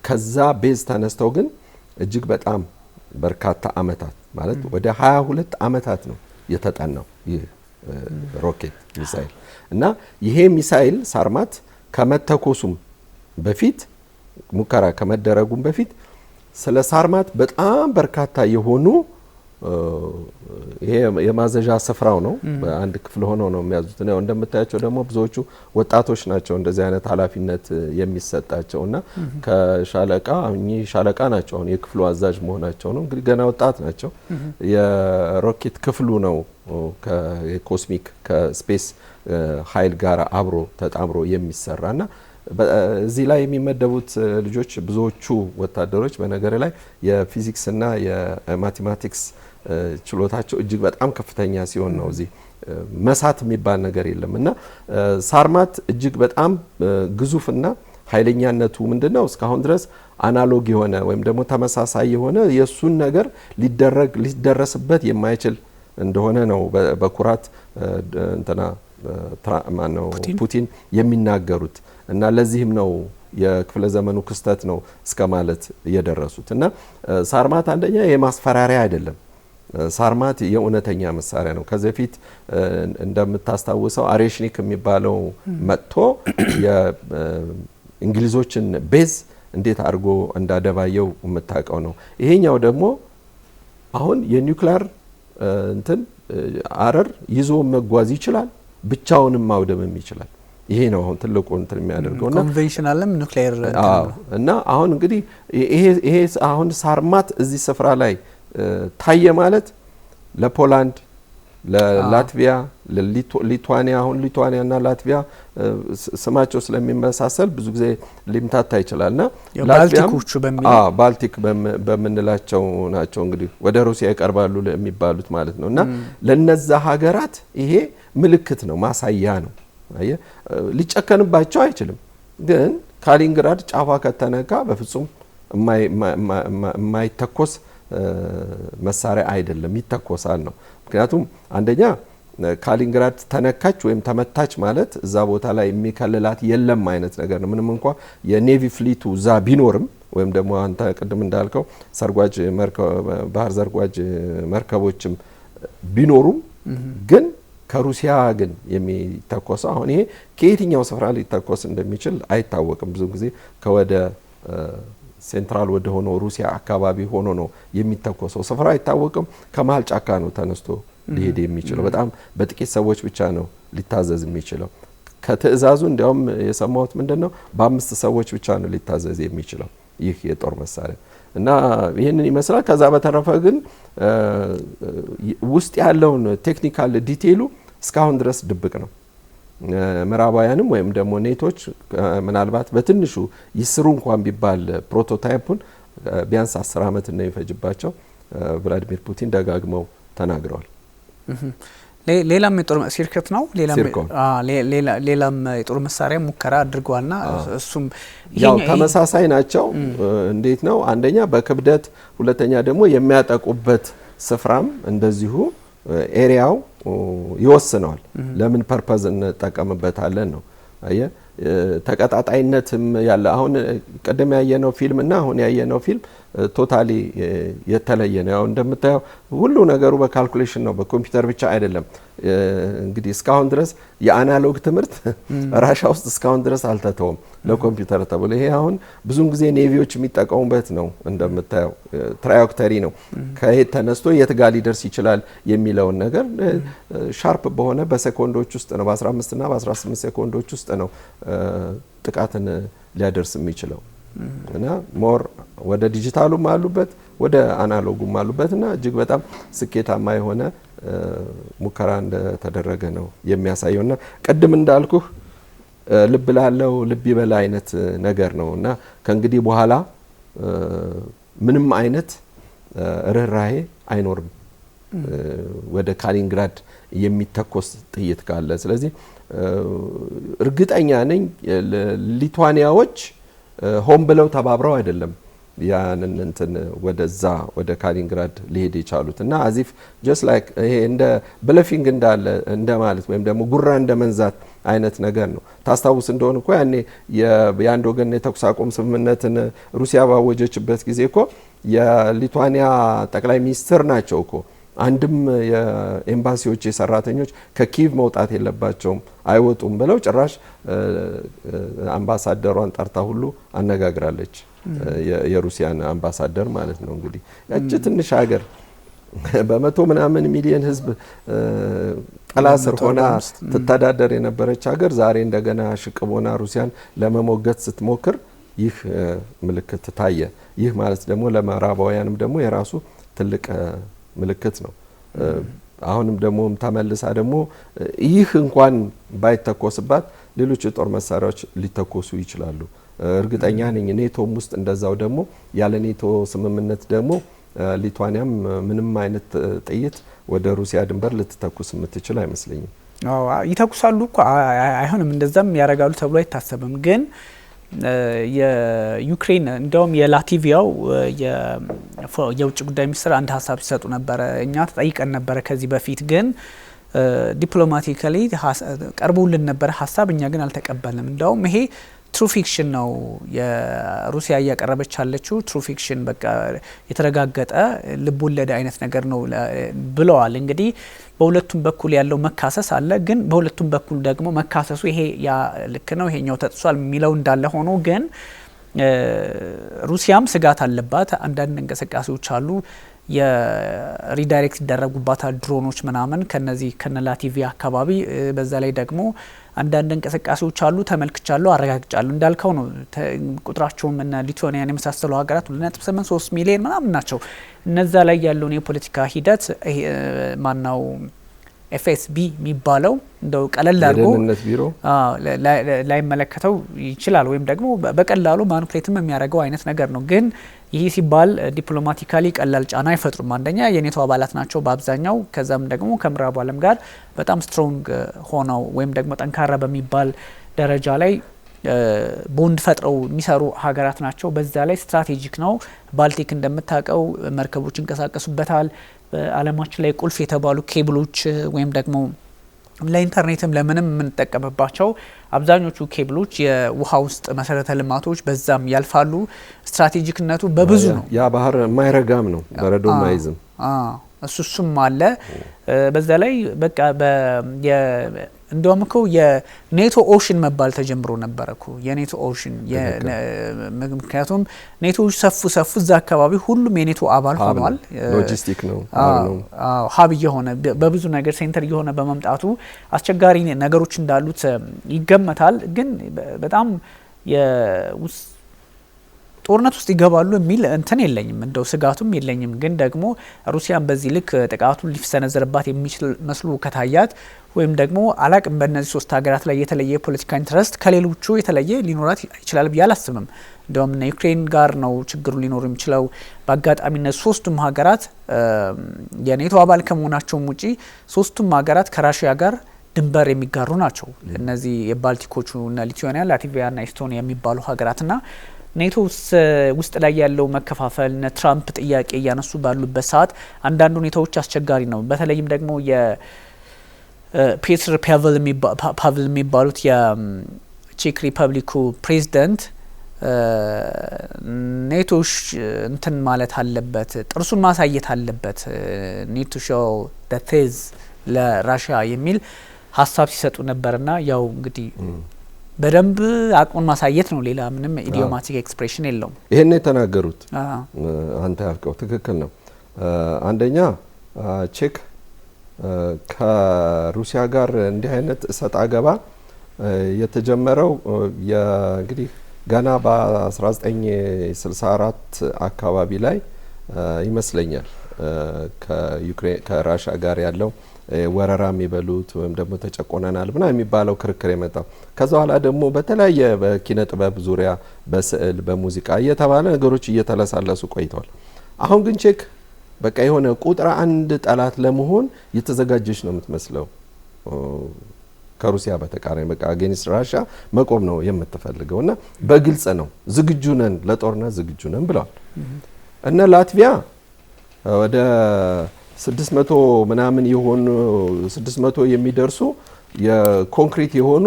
ከዛ ቤዝ ተነስተው ግን እጅግ በጣም በርካታ አመታት ማለት ወደ 22 አመታት ነው የተጠናው ይህ ሮኬት ሚሳኤል እና ይሄ ሚሳኤል ሳርማት ከመተኮሱም በፊት ሙከራ ከመደረጉም በፊት ስለ ሳርማት በጣም በርካታ የሆኑ ይሄ የማዘዣ ስፍራው ነው። በአንድ ክፍል ሆኖ ነው የሚያዙት ነው። እንደምታያቸው ደግሞ ብዙዎቹ ወጣቶች ናቸው እንደዚህ አይነት ኃላፊነት የሚሰጣቸውና ከሻለቃ እኚህ ሻለቃ ናቸው አሁን የክፍሉ አዛዥ መሆናቸው ነው። እንግዲህ ገና ወጣት ናቸው። የሮኬት ክፍሉ ነው ከኮስሚክ ከስፔስ ኃይል ጋር አብሮ ተጣምሮ የሚሰራና እዚህ ላይ የሚመደቡት ልጆች ብዙዎቹ ወታደሮች በነገር ላይ የፊዚክስና የማቴማቲክስ ችሎታቸው እጅግ በጣም ከፍተኛ ሲሆን ነው እዚህ መሳት የሚባል ነገር የለም እና ሳርማት እጅግ በጣም ግዙፍና ኃይለኛነቱ ምንድነው እስካሁን ድረስ አናሎግ የሆነ ወይም ደግሞ ተመሳሳይ የሆነ የሱን ነገር ሊደረስበት የማይችል እንደሆነ ነው በኩራት እንትና ፑቲን የሚናገሩት እና ለዚህም ነው የክፍለ ዘመኑ ክስተት ነው እስከ ማለት የደረሱት እና ሳርማት አንደኛ የማስፈራሪያ አይደለም። ሳርማት የእውነተኛ መሳሪያ ነው። ከዚህ በፊት እንደምታስታውሰው አሬሽኒክ የሚባለው መጥቶ የእንግሊዞችን ቤዝ እንዴት አድርጎ እንዳደባየው የምታውቀው ነው። ይሄኛው ደግሞ አሁን የኒውክሊየር እንትን አረር ይዞ መጓዝ ይችላል፣ ብቻውንም ማውደምም ይችላል። ይሄ ነው አሁን ትልቁ እንትን የሚያደርገውና ኮንቬንሽናልም ኒውክሊየር እና አሁን እንግዲህ ይሄ አሁን ሳርማት እዚህ ስፍራ ላይ ታየ ማለት ለፖላንድ፣ ለላትቪያ፣ ለሊቱዋኒያ አሁን ሊቱዋኒያና ላትቪያ ስማቸው ስለሚመሳሰል ብዙ ጊዜ ሊምታታ ይችላልና ባልቲኮቹ ባልቲክ በምንላቸው ናቸው እንግዲህ ወደ ሩሲያ ይቀርባሉ የሚባሉት ማለት ነውና ለነዛ ሀገራት ይሄ ምልክት ነው፣ ማሳያ ነው። አየ ሊጨከንባቸው አይችልም። ግን ካሊንግራድ ጫፏ ከተነካ በፍጹም የማይተኮስ መሳሪያ አይደለም፣ ይተኮሳል ነው። ምክንያቱም አንደኛ ካሊንግራድ ተነካች ወይም ተመታች ማለት እዛ ቦታ ላይ የሚከልላት የለም አይነት ነገር ነው። ምንም እንኳን የኔቪ ፍሊቱ እዛ ቢኖርም ወይም ደግሞ አንተ ቅድም እንዳልከው ሰርጓጅ ባህር ዘርጓጅ መርከቦችም ቢኖሩም ግን ከሩሲያ ግን የሚተኮሰው አሁን ይሄ ከየትኛው ስፍራ ሊተኮስ እንደሚችል አይታወቅም። ብዙ ጊዜ ከወደ ሴንትራል ወደ ሆኖ ሩሲያ አካባቢ ሆኖ ነው የሚተኮሰው። ስፍራ አይታወቅም። ከመሀል ጫካ ነው ተነስቶ ሊሄድ የሚችለው። በጣም በጥቂት ሰዎች ብቻ ነው ሊታዘዝ የሚችለው። ከትዕዛዙ እንዲያውም የሰማሁት ምንድነው በ5 ሰዎች ብቻ ነው ሊታዘዝ የሚችለው ይህ የጦር መሳሪያ እና ይህንን ይመስላል። ከዛ በተረፈ ግን ውስጥ ያለውን ቴክኒካል ዲቴይሉ እስካሁን ድረስ ድብቅ ነው። ምዕራባውያንም ወይም ደግሞ ኔቶች ምናልባት በትንሹ ይስሩ እንኳን ቢባል ፕሮቶታይፑን ቢያንስ 10 ዓመት ነው የሚፈጅባቸው ቭላዲሚር ፑቲን ደጋግመው ተናግረዋል። ሌላም የጦር ሲርከት ነው ሌላም የጦር መሳሪያ ሙከራ አድርገዋልና እሱም ያው ተመሳሳይ ናቸው። እንዴት ነው? አንደኛ በክብደት፣ ሁለተኛ ደግሞ የሚያጠቁበት ስፍራም እንደዚሁ ኤሪያው ይወስነዋል። ለምን ፐርፐዝ እንጠቀምበታለን ነው። አየ ተቀጣጣይነትም ያለ አሁን ቀደም ያየነው ፊልም እና አሁን ያየነው ፊልም ቶታሊ የተለየ ነው። ያው እንደምታየው ሁሉ ነገሩ በካልኩሌሽን ነው፣ በኮምፒውተር ብቻ አይደለም። እንግዲህ እስካሁን ድረስ የአናሎግ ትምህርት ራሻ ውስጥ እስካሁን ድረስ አልተተውም ለኮምፒውተር ተብሎ። ይሄ አሁን ብዙን ጊዜ ኔቪዎች የሚጠቀሙበት ነው። እንደምታየው ትራይኦክተሪ ነው። ከየት ተነስቶ የት ጋር ሊደርስ ይችላል የሚለውን ነገር ሻርፕ በሆነ በሴኮንዶች ውስጥ ነው፣ በ15 እና በ18 ሴኮንዶች ውስጥ ነው ጥቃትን ሊያደርስ የሚችለው። እና ሞር ወደ ዲጂታሉም አሉበት ወደ አናሎጉም አሉበት እና እጅግ በጣም ስኬታማ የሆነ ሙከራ እንደተደረገ ነው የሚያሳየው። እና ቅድም እንዳልኩህ ልብ ላለው ልብ ይበላ አይነት ነገር ነው እና ከእንግዲህ በኋላ ምንም አይነት ርህራሄ አይኖርም ወደ ካሊኒንግራድ የሚተኮስ ጥይት ካለ። ስለዚህ እርግጠኛ ነኝ ሊቱዋኒያዎች ሆም ብለው ተባብረው አይደለም ያንን እንትን ወደዛ ወደ ካሊኒንግራድ ሊሄድ የቻሉት እና አዚፍ ጀስት ላይክ ይሄ እንደ ብለፊንግ እንዳለ እንደማለት ወይም ደግሞ ጉራ እንደ መንዛት አይነት ነገር ነው። ታስታውስ እንደሆነ እኮ ያኔ የአንድ ወገን የተኩስ አቁም ስምምነትን ሩሲያ ባወጀችበት ጊዜ እኮ የሊቱዋኒያ ጠቅላይ ሚኒስትር ናቸው እኮ አንድም የኤምባሲዎች የሰራተኞች ከኪቭ መውጣት የለባቸውም አይወጡም ብለው ጭራሽ አምባሳደሯን ጠርታ ሁሉ አነጋግራለች። የሩሲያን አምባሳደር ማለት ነው። እንግዲህ ያቺ ትንሽ ሀገር በመቶ ምናምን ሚሊዮን ሕዝብ ጥላ ስር ሆና ትተዳደር የነበረች ሀገር ዛሬ እንደገና ሽቅቦና ሩሲያን ለመሞገት ስትሞክር ይህ ምልክት ታየ። ይህ ማለት ደግሞ ለምዕራባውያንም ደግሞ የራሱ ትልቅ ምልክት ነው። አሁንም ደግሞ ተመልሳ ደግሞ ይህ እንኳን ባይተኮስባት ሌሎች የጦር መሳሪያዎች ሊተኮሱ ይችላሉ። እርግጠኛ ነኝ ኔቶም ውስጥ እንደዛው ደግሞ ያለ ኔቶ ስምምነት ደግሞ ሊቱዋኒያም ምንም አይነት ጥይት ወደ ሩሲያ ድንበር ልትተኩስ የምትችል አይመስለኝም። ይተኩሳሉ እኮ አይሆንም፣ እንደዛም ያረጋሉ ተብሎ አይታሰብም። ግን የዩክሬን እንደውም የላቲቪያው የውጭ ጉዳይ ሚኒስትር አንድ ሀሳብ ሲሰጡ ነበረ። እኛ ተጠይቀን ነበረ ከዚህ በፊት ግን ዲፕሎማቲካሊ ቀርቦልን ነበረ ሀሳብ፣ እኛ ግን አልተቀበልንም። እንደውም ይሄ ትሩ ፊክሽን ነው የሩሲያ እያቀረበች ያለችው ትሩ ፊክሽን፣ በቃ የተረጋገጠ ልብ ወለድ አይነት ነገር ነው ብለዋል። እንግዲህ በሁለቱም በኩል ያለው መካሰስ አለ። ግን በሁለቱም በኩል ደግሞ መካሰሱ ይሄ ያ ልክ ነው ይሄኛው ተጥሷል የሚለው እንዳለ ሆኖ ግን ሩሲያም ስጋት አለባት። አንዳንድ እንቅስቃሴዎች አሉ የሪዳይሬክት ይደረጉባታል ድሮኖች ምናምን ከነዚህ ከነላቲቪያ አካባቢ። በዛ ላይ ደግሞ አንዳንድ እንቅስቃሴዎች አሉ ተመልክቻለሁ፣ አረጋግጫለሁ። እንዳልከው ነው ቁጥራቸውም እና ሊቱዋኒያን የመሳሰሉ ሀገራት 2.83 ሚሊዮን ምናምን ናቸው። እነዛ ላይ ያለውን የፖለቲካ ሂደት ማናው ኤፍኤስቢ የሚባለው እንደው ቀለል አድርጎ ላይመለከተው ይችላል፣ ወይም ደግሞ በቀላሉ ማኑፕሌትም የሚያደርገው አይነት ነገር ነው። ግን ይህ ሲባል ዲፕሎማቲካሊ ቀላል ጫና አይፈጥሩም። አንደኛ የኔቶ አባላት ናቸው በአብዛኛው። ከዛም ደግሞ ከምዕራቡ ዓለም ጋር በጣም ስትሮንግ ሆነው ወይም ደግሞ ጠንካራ በሚባል ደረጃ ላይ ቦንድ ፈጥረው የሚሰሩ ሀገራት ናቸው። በዛ ላይ ስትራቴጂክ ነው። ባልቲክ እንደምታውቀው መርከቦች ይንቀሳቀሱበታል። በዓለማችን ላይ ቁልፍ የተባሉ ኬብሎች ወይም ደግሞ ለኢንተርኔትም ለምንም የምንጠቀምባቸው አብዛኞቹ ኬብሎች የውሃ ውስጥ መሰረተ ልማቶች በዛም ያልፋሉ። ስትራቴጂክነቱ በብዙ ነው። ያ ባህር የማይረጋም ነው፣ በረዶም አይዝም። እሱም አለ። በዛ ላይ በቃ እንደውም እኮ የኔቶ ኦሽን መባል ተጀምሮ ነበረ እኮ የኔቶ ኦሽን። ምክንያቱም ኔቶዎች ሰፉ እዛ አካባቢ ሁሉም የኔቶ አባል ሆኗል። ሎጂስቲክ ነው ሀብ እየሆነ በብዙ ነገር ሴንተር እየሆነ በመምጣቱ አስቸጋሪ ነገሮች እንዳሉት ይገመታል። ግን በጣም ጦርነት ውስጥ ይገባሉ የሚል እንትን የለኝም፣ እንደው ስጋቱም የለኝም። ግን ደግሞ ሩሲያን በዚህ ልክ ጥቃቱን ሊሰነዘርባት የሚችል መስሎ ከታያት ወይም ደግሞ አላቅም በእነዚህ ሶስት ሀገራት ላይ የተለየ የፖለቲካ ኢንትረስት ከሌሎቹ የተለየ ሊኖራት ይችላል ብዬ አላስብም። እንደውም ዩክሬን ጋር ነው ችግሩ ሊኖር የሚችለው። በአጋጣሚነት ሶስቱም ሀገራት የኔቶ አባል ከመሆናቸውም ውጪ ሶስቱም ሀገራት ከራሽያ ጋር ድንበር የሚጋሩ ናቸው። እነዚህ የባልቲኮቹ እና ሊቱዌኒያ፣ ላትቪያ ና ኤስቶኒያ የሚባሉ ሀገራትና ኔቶ ውስጥ ላይ ያለው መከፋፈል እነ ትራምፕ ጥያቄ እያነሱ ባሉበት ሰዓት አንዳንድ ሁኔታዎች አስቸጋሪ ነው። በተለይም ደግሞ የፔትር ፓቭል የሚባሉት የቼክ ሪፐብሊኩ ፕሬዚደንት ኔቶ እንትን ማለት አለበት፣ ጥርሱን ማሳየት አለበት፣ ኔቶ ሾው ዘ ቴዝ ለራሽያ የሚል ሀሳብ ሲሰጡ ነበርና ያው እንግዲህ በደንብ አቅሙን ማሳየት ነው። ሌላ ምንም ኢዲዮማቲክ ኤክስፕሬሽን የለውም። ይሄን የተናገሩት አንተ ያልከው ትክክል ነው። አንደኛ ቼክ ከሩሲያ ጋር እንዲህ አይነት እሰጥ አገባ የተጀመረው እንግዲህ ገና በ1964 አካባቢ ላይ ይመስለኛል ከራሽያ ጋር ያለው ወረራ የሚበሉት ወይም ደግሞ ተጨቆነናል ምና የሚባለው ክርክር የመጣው ከዛ በኋላ ደግሞ በተለያየ በኪነ ጥበብ ዙሪያ በስዕል በሙዚቃ እየተባለ ነገሮች እየተለሳለሱ ቆይተዋል። አሁን ግን ቼክ በቃ የሆነ ቁጥር አንድ ጠላት ለመሆን የተዘጋጀች ነው የምትመስለው። ከሩሲያ በተቃራኒ በቃ አጌንስት ራሽያ መቆም ነው የምትፈልገውና በግልጽ ነው ዝግጁ ነን ለጦርነት ዝግጁ ነን ብለዋል። እነ ላትቪያ ወደ 600 ምናምን የሆኑ 600 የሚደርሱ የኮንክሪት የሆኑ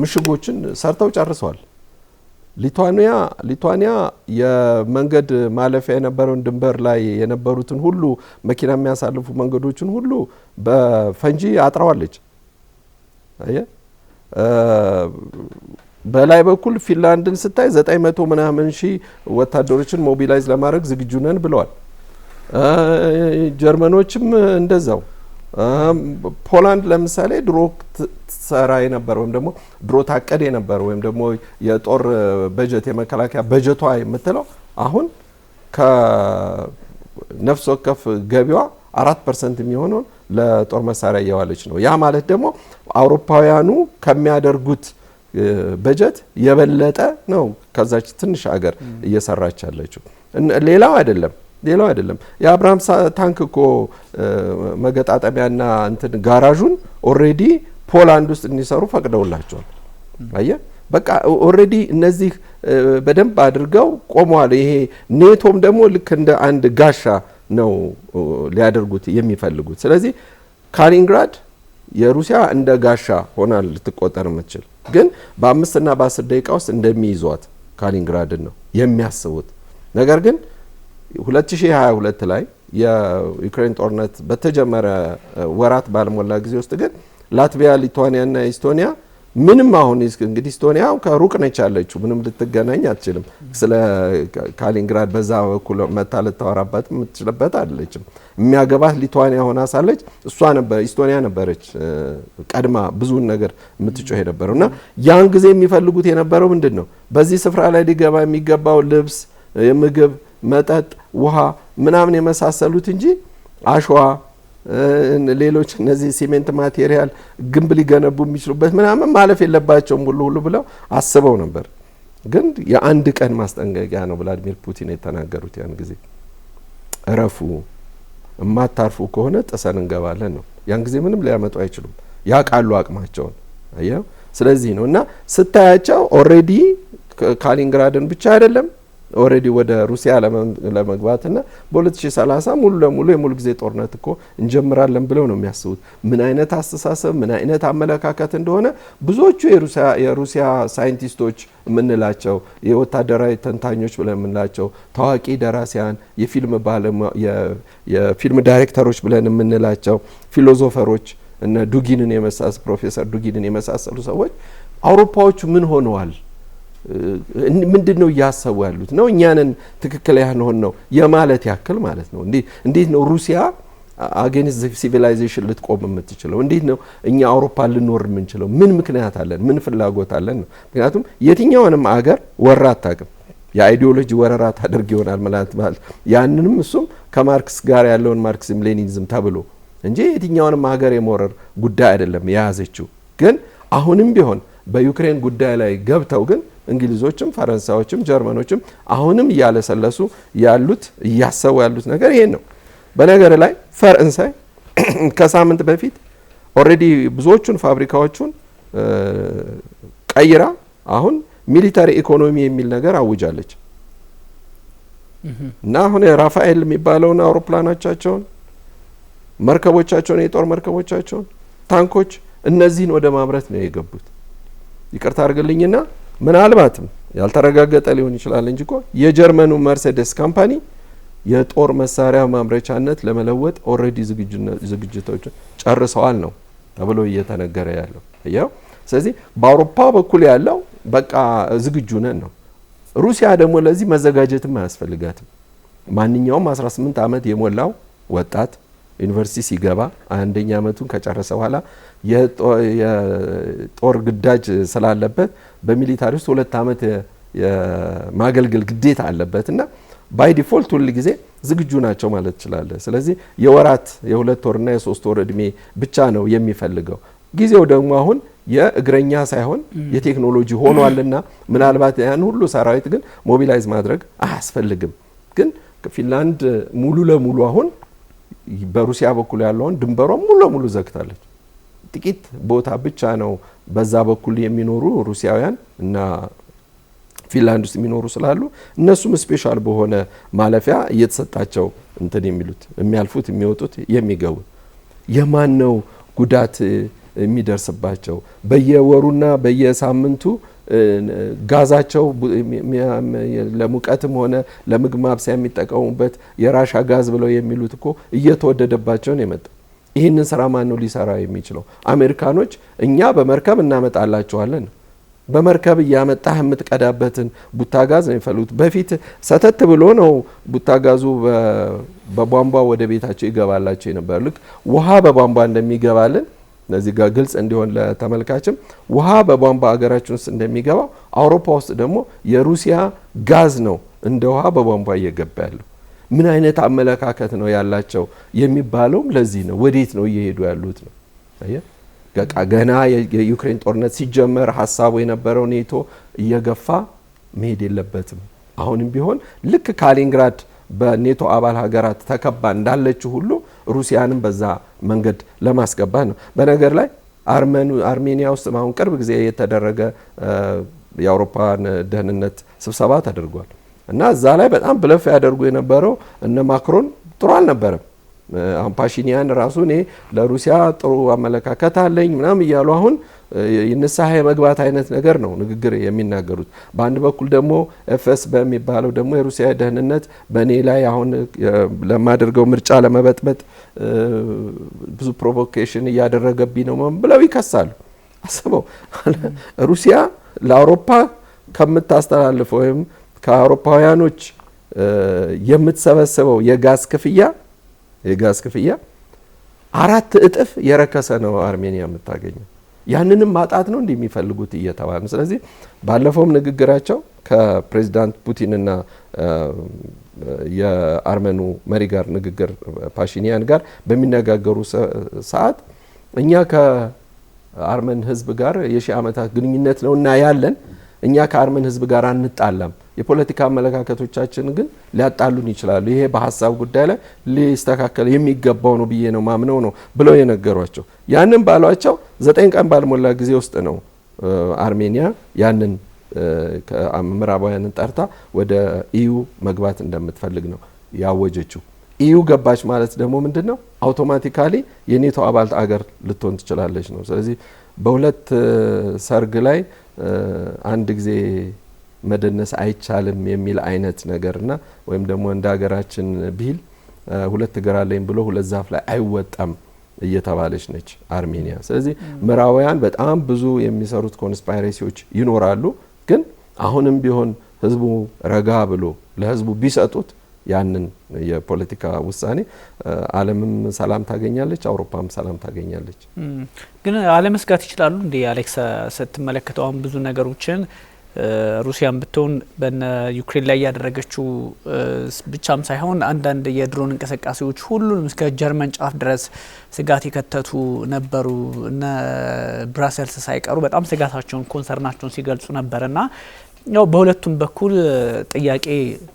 ምሽጎችን ሰርተው ጨርሰዋል። ሊቱዋኒያ የመንገድ ማለፊያ የነበረውን ድንበር ላይ የነበሩትን ሁሉ መኪና የሚያሳልፉ መንገዶችን ሁሉ በፈንጂ አጥረዋለች። በላይ በኩል ፊንላንድን ስታይ 900 ምናምን ሺህ ወታደሮችን ሞቢላይዝ ለማድረግ ዝግጁ ነን ብለዋል። ጀርመኖችም እንደዛው። ፖላንድ ለምሳሌ ድሮ ትሰራ የነበረው ወይም ደግሞ ድሮ ታቀደ የነበረው ወይም ደግሞ የጦር በጀት የመከላከያ በጀቷ የምትለው አሁን ከነፍስ ወከፍ ገቢዋ 4% የሚሆነው ለጦር መሳሪያ እያዋለች ነው። ያ ማለት ደግሞ አውሮፓውያኑ ከሚያደርጉት በጀት የበለጠ ነው ከዛች ትንሽ ሀገር እየሰራች ያለችው። ሌላው አይደለም የአብራምስ ታንክ እኮ መገጣጠሚያና እንትን ጋራዡን ኦሬዲ ፖላንድ ውስጥ እንዲሰሩ ፈቅደውላቸዋል። አየ በቃ ኦሬዲ እነዚህ በደንብ አድርገው ቆመዋል። ይሄ ኔቶም ደግሞ ልክ እንደ አንድ ጋሻ ነው ሊያደርጉት የሚፈልጉት። ስለዚህ ካሊንግራድ የሩሲያ እንደ ጋሻ ሆና ልትቆጠር የምትችል ግን በ5 እና በ10 ደቂቃ ውስጥ እንደሚይዟት ካሊንግራድን ነው የሚያስቡት። ነገር ግን 2022 ላይ የዩክሬን ጦርነት በተጀመረ ወራት ባልሞላ ጊዜ ውስጥ ግን ላትቪያ፣ ሊቱዋኒያ እና ኤስቶኒያ ምንም አሁን እንግዲህ ኤስቶኒያ ከሩቅ ነች ያለችው ምንም ልትገናኝ አትችልም። ስለ ካሊንግራድ በዛ በኩል መታ ልታወራባት የምትችልበት አይደለችም። የሚያገባት ሊቱዋኒያ ሆና ሳለች እሷ ነበር ኤስቶኒያ ነበረች ቀድማ ብዙውን ነገር የምትጮህ የነበረውና ያን ጊዜ የሚፈልጉት የነበረው ምንድነው በዚህ ስፍራ ላይ ሊገባ የሚገባው ልብስ፣ ምግብ፣ መጠጥ፣ ውሃ ምናምን የመሳሰሉት እንጂ አሸዋ ሌሎች እነዚህ ሲሜንት ማቴሪያል ግንብ ሊገነቡ የሚችሉበት ምናምን ማለፍ የለባቸውም ሁሉ ብለው አስበው ነበር። ግን የአንድ ቀን ማስጠንቀቂያ ነው ቭላዲሚር ፑቲን የተናገሩት ያን ጊዜ። እረፉ፣ እማታርፉ ከሆነ ጥሰን እንገባለን ነው። ያን ጊዜ ምንም ሊያመጡ አይችሉም፣ ያውቃሉ አቅማቸውን። አየው። ስለዚህ ነው እና ስታያቸው ኦሬዲ ካሊንግራድን ብቻ አይደለም ኦሬዲ ወደ ሩሲያ ለመግባትና በ2030 ሙሉ ለሙሉ የሙሉ ጊዜ ጦርነት እኮ እንጀምራለን ብለው ነው የሚያስቡት። ምን አይነት አስተሳሰብ ምን አይነት አመለካከት እንደሆነ ብዙዎቹ የሩሲያ ሳይንቲስቶች የምንላቸው የወታደራዊ ተንታኞች ብለን የምንላቸው ታዋቂ ደራሲያን፣ የፊልም ዳይሬክተሮች ብለን የምንላቸው ፊሎሶፈሮች እነ ዱጊንን የመሳሰሉ ፕሮፌሰር ዱጊንን የመሳሰሉ ሰዎች አውሮፓዎቹ ምን ሆነዋል ምንድነው እያሰቡ ያሉት ነው እኛንን ትክክል ያልሆን ነው የማለት ያክል ማለት ነው። እንዴት ነው ሩሲያ አጌንስት ሲቪላይዜሽን ልትቆም የምትችለው? እንዴት ነው እኛ አውሮፓ ልንወር የምንችለው? ምን ምክንያት አለን? ምን ፍላጎት አለን ነው። ምክንያቱም የትኛውንም አገር ወራ አታውቅም። የአይዲዮሎጂ ወረራ ታደርግ ይሆናል ማለት ያንንም እሱም ከማርክስ ጋር ያለውን ማርክሲዝም ሌኒኒዝም ተብሎ እንጂ የትኛውንም ሀገር የመወረር ጉዳይ አይደለም የያዘችው። ግን አሁንም ቢሆን በዩክሬን ጉዳይ ላይ ገብተው ግን እንግሊዞችም ፈረንሳዮችም ጀርመኖችም አሁንም እያለሰለሱ ያሉት እያሰቡ ያሉት ነገር ይሄን ነው። በነገር ላይ ፈረንሳይ ከሳምንት በፊት ኦልሬዲ ብዙዎቹን ፋብሪካዎቹን ቀይራ አሁን ሚሊታሪ ኢኮኖሚ የሚል ነገር አውጃለች እና አሁን ራፋኤል የሚባለውን አውሮፕላኖቻቸውን፣ መርከቦቻቸውን፣ የጦር መርከቦቻቸውን፣ ታንኮች እነዚህን ወደ ማምረት ነው የገቡት። ይቅርታ አድርግልኝና ምናልባትም ያልተረጋገጠ ሊሆን ይችላል እንጂ እኮ የጀርመኑ መርሴዴስ ካምፓኒ የጦር መሳሪያ ማምረቻነት ለመለወጥ ኦልሬዲ ዝግጅቶች ጨርሰዋል ነው ተብሎ እየተነገረ ያለው። ያው ስለዚህ በአውሮፓ በኩል ያለው በቃ ዝግጁ ነን ነው። ሩሲያ ደግሞ ለዚህ መዘጋጀትም አያስፈልጋትም። ማንኛውም 18 ዓመት የሞላው ወጣት ዩኒቨርሲቲ ሲገባ አንደኛ ዓመቱን ከጨረሰ በኋላ የጦር ግዳጅ ስላለበት በሚሊታሪ ውስጥ 2 ዓመት የማገልገል ግዴታ አለበትና ባይ ዲፎልት ሁሉ ጊዜ ዝግጁ ናቸው ማለት ይችላል። ስለዚህ የወራት የ2 ወርና የ3 ወር እድሜ ብቻ ነው የሚፈልገው። ጊዜው ደግሞ አሁን የእግረኛ ሳይሆን የቴክኖሎጂ ሆኗልና ምናልባት ያን ሁሉ ሰራዊት ግን ሞቢላይዝ ማድረግ አያስፈልግም። ግን ፊንላንድ ሙሉ ለሙሉ አሁን በሩሲያ በኩል ያለውን ድንበሯን ሙሉ ለሙሉ ዘግታለች። ጥቂት ቦታ ብቻ ነው በዛ በኩል የሚኖሩ ሩሲያውያን እና ፊንላንድ ውስጥ የሚኖሩ ስላሉ እነሱም ስፔሻል በሆነ ማለፊያ እየተሰጣቸው እንትን የሚሉት የሚያልፉት የሚወጡት የሚገቡት የማን ነው ጉዳት የሚደርስባቸው? በየወሩና በየሳምንቱ ጋዛቸው ለሙቀትም ሆነ ለምግብ ማብሰያ የሚጠቀሙበት የራሻ ጋዝ ብለው የሚሉት እኮ እየተወደደባቸው ነው የመጣው። ይህንን ስራ ማን ነው ሊሰራ የሚችለው? አሜሪካኖች እኛ በመርከብ እናመጣላቸዋለን። በመርከብ እያመጣህ የምትቀዳበትን ቡታጋዝ ነው የሚፈልጉት። በፊት ሰተት ብሎ ነው ቡታጋዙ በቧንቧ ወደ ቤታቸው ይገባላቸው የነበር። ልክ ውሃ በቧንቧ እንደሚገባልን እነዚህ ጋር ግልጽ እንዲሆን ለተመልካችም ውሃ በቧንቧ ሀገራችን ውስጥ እንደሚገባው አውሮፓ ውስጥ ደግሞ የሩሲያ ጋዝ ነው እንደ ውሃ በቧንቧ እየገባ ያለው። ምን አይነት አመለካከት ነው ያላቸው የሚባለውም ለዚህ ነው። ወዴት ነው እየሄዱ ያሉት ነው። ገና የዩክሬን ጦርነት ሲጀመር ሀሳቡ የነበረው ኔቶ እየገፋ መሄድ የለበትም። አሁንም ቢሆን ልክ ካሊንግራድ በኔቶ አባል ሀገራት ተከባ እንዳለችው ሁሉ ሩሲያንም በዛ መንገድ ለማስገባት ነው። በነገር ላይ አርሜኒያ ውስጥ አሁን ቅርብ ጊዜ የተደረገ የአውሮፓን ደህንነት ስብሰባ ተደርጓል እና እዛ ላይ በጣም ብለፍ ያደርጉ የነበረው እነ ማክሮን ጥሩ አልነበረም። አሁን ፓሺኒያን ራሱ እኔ ለሩሲያ ጥሩ አመለካከት አለኝ ምናምን እያሉ አሁን የንስሐ የመግባት አይነት ነገር ነው ንግግር የሚናገሩት። በአንድ በኩል ደግሞ ኤፍኤስ በሚባለው ደግሞ የሩሲያ ደህንነት በእኔ ላይ አሁን ለማደርገው ምርጫ ለመበጥበጥ ብዙ ፕሮቮኬሽን እያደረገብኝ ነው ብለው ይከሳሉ። አስበው ሩሲያ ለአውሮፓ ከምታስተላልፈው ወይም ከአውሮፓውያኖች የምትሰበስበው የጋዝ ክፍያ 4 እጥፍ የረከሰ ነው አርሜኒያ የምታገኘው። ያንንም ማጣት ነው እንደሚፈልጉት እየተባለ። ስለዚህ ባለፈውም ንግግራቸው ከፕሬዚዳንት ፑቲንና የአርመኑ መሪ ጋር ንግግር ፓሺኒያን ጋር በሚነጋገሩ ሰዓት እኛ ከአርመን ሕዝብ ጋር የሺህ ዓመታት ግንኙነት ነውና ያለን እኛ ከአርመን ሕዝብ ጋር አንጣላም። የፖለቲካ አመለካከቶቻችን ግን ሊያጣሉን ይችላሉ። ይሄ በሀሳብ ጉዳይ ላይ ሊስተካከል የሚገባው ነው ብዬ ነው ማምነው ነው ብለው የነገሯቸው። ያንን ባሏቸው 9 ቀን ባልሞላ ጊዜ ውስጥ ነው አርሜኒያ ያንን ምዕራባውያንን ጠርታ ወደ ኢዩ መግባት እንደምትፈልግ ነው ያወጀችው። ኢዩ ገባች ማለት ደግሞ ምንድነው? አውቶማቲካሊ የኔቶ አባል አገር ልትሆን ትችላለች ነው። ስለዚህ በሁለት ሰርግ ላይ አንድ ጊዜ መደነስ አይቻልም የሚል አይነት ነገርና ወይም ደግሞ እንደ ሀገራችን ቢል 2 እግር አለኝ ብሎ 2 ዛፍ ላይ አይወጣም እየተባለች ነች አርሜኒያ። ስለዚህ ምዕራባውያን በጣም ብዙ የሚሰሩት ኮንስፓይሬሲዎች ይኖራሉ። ግን አሁንም ቢሆን ህዝቡ ረጋ ብሎ ለህዝቡ ቢሰጡት ያንን የፖለቲካ ውሳኔ ዓለምም ሰላም ታገኛለች፣ አውሮፓም ሰላም ታገኛለች። ግን አለመስጋት ይችላሉ እንዴ አሌክስ? ስትመለከተው ብዙ ነገሮችን ሩሲያን ብትሆን በነ ዩክሬን ላይ ያደረገችው ብቻም ሳይሆን አንዳንድ የድሮን እንቅስቃሴዎች ሁሉንም እስከ ጀርመን ጫፍ ድረስ ስጋት የከተቱ ነበሩ። እነ ብራሰልስ ሳይቀሩ በጣም ስጋታቸውን ኮንሰርናቸውን ሲገልጹ ነበርና ያው በሁለቱም በኩል ጥያቄ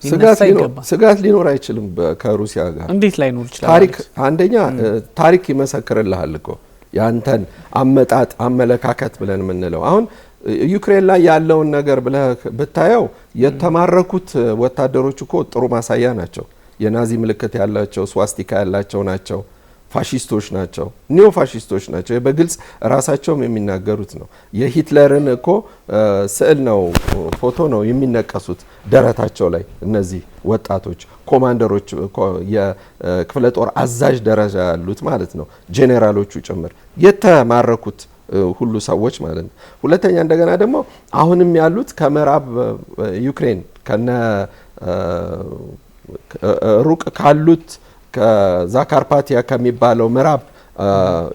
ሊነሳ ይገባል። ስጋት ሊኖር አይችልም ከሩሲያ ጋር። እንዴት ላይ ኖር ይችላል? ታሪክ አንደኛ ታሪክ ይመሰክርልሃል እኮ ያንተን አመጣጥ አመለካከት ብለን የምንለው አሁን ዩክሬን ላይ ያለውን ነገር ብለህ ብታየው የተማረኩት ወታደሮች እኮ ጥሩ ማሳያ ናቸው። የናዚ ምልክት ያላቸው ስዋስቲካ ያላቸው ናቸው። ፋሺስቶች ናቸው። ኒዮ ፋሺስቶች ናቸው። በግልጽ ራሳቸውም የሚናገሩት ነው። የሂትለርን እኮ ስዕል ነው ፎቶ ነው የሚነቀሱት ደረታቸው ላይ እነዚህ ወጣቶች ኮማንደሮች የክፍለ ጦር አዛዥ ደረጃ ያሉት ማለት ነው ጄኔራሎቹ ጭምር የተማረኩት ሁሉ ሰዎች ማለት ነው። ሁለተኛ እንደገና ደግሞ አሁንም ያሉት ከምዕራብ ዩክሬን ከነ ሩቅ ካሉት ከዛካርፓቲያ ከሚባለው ምዕራብ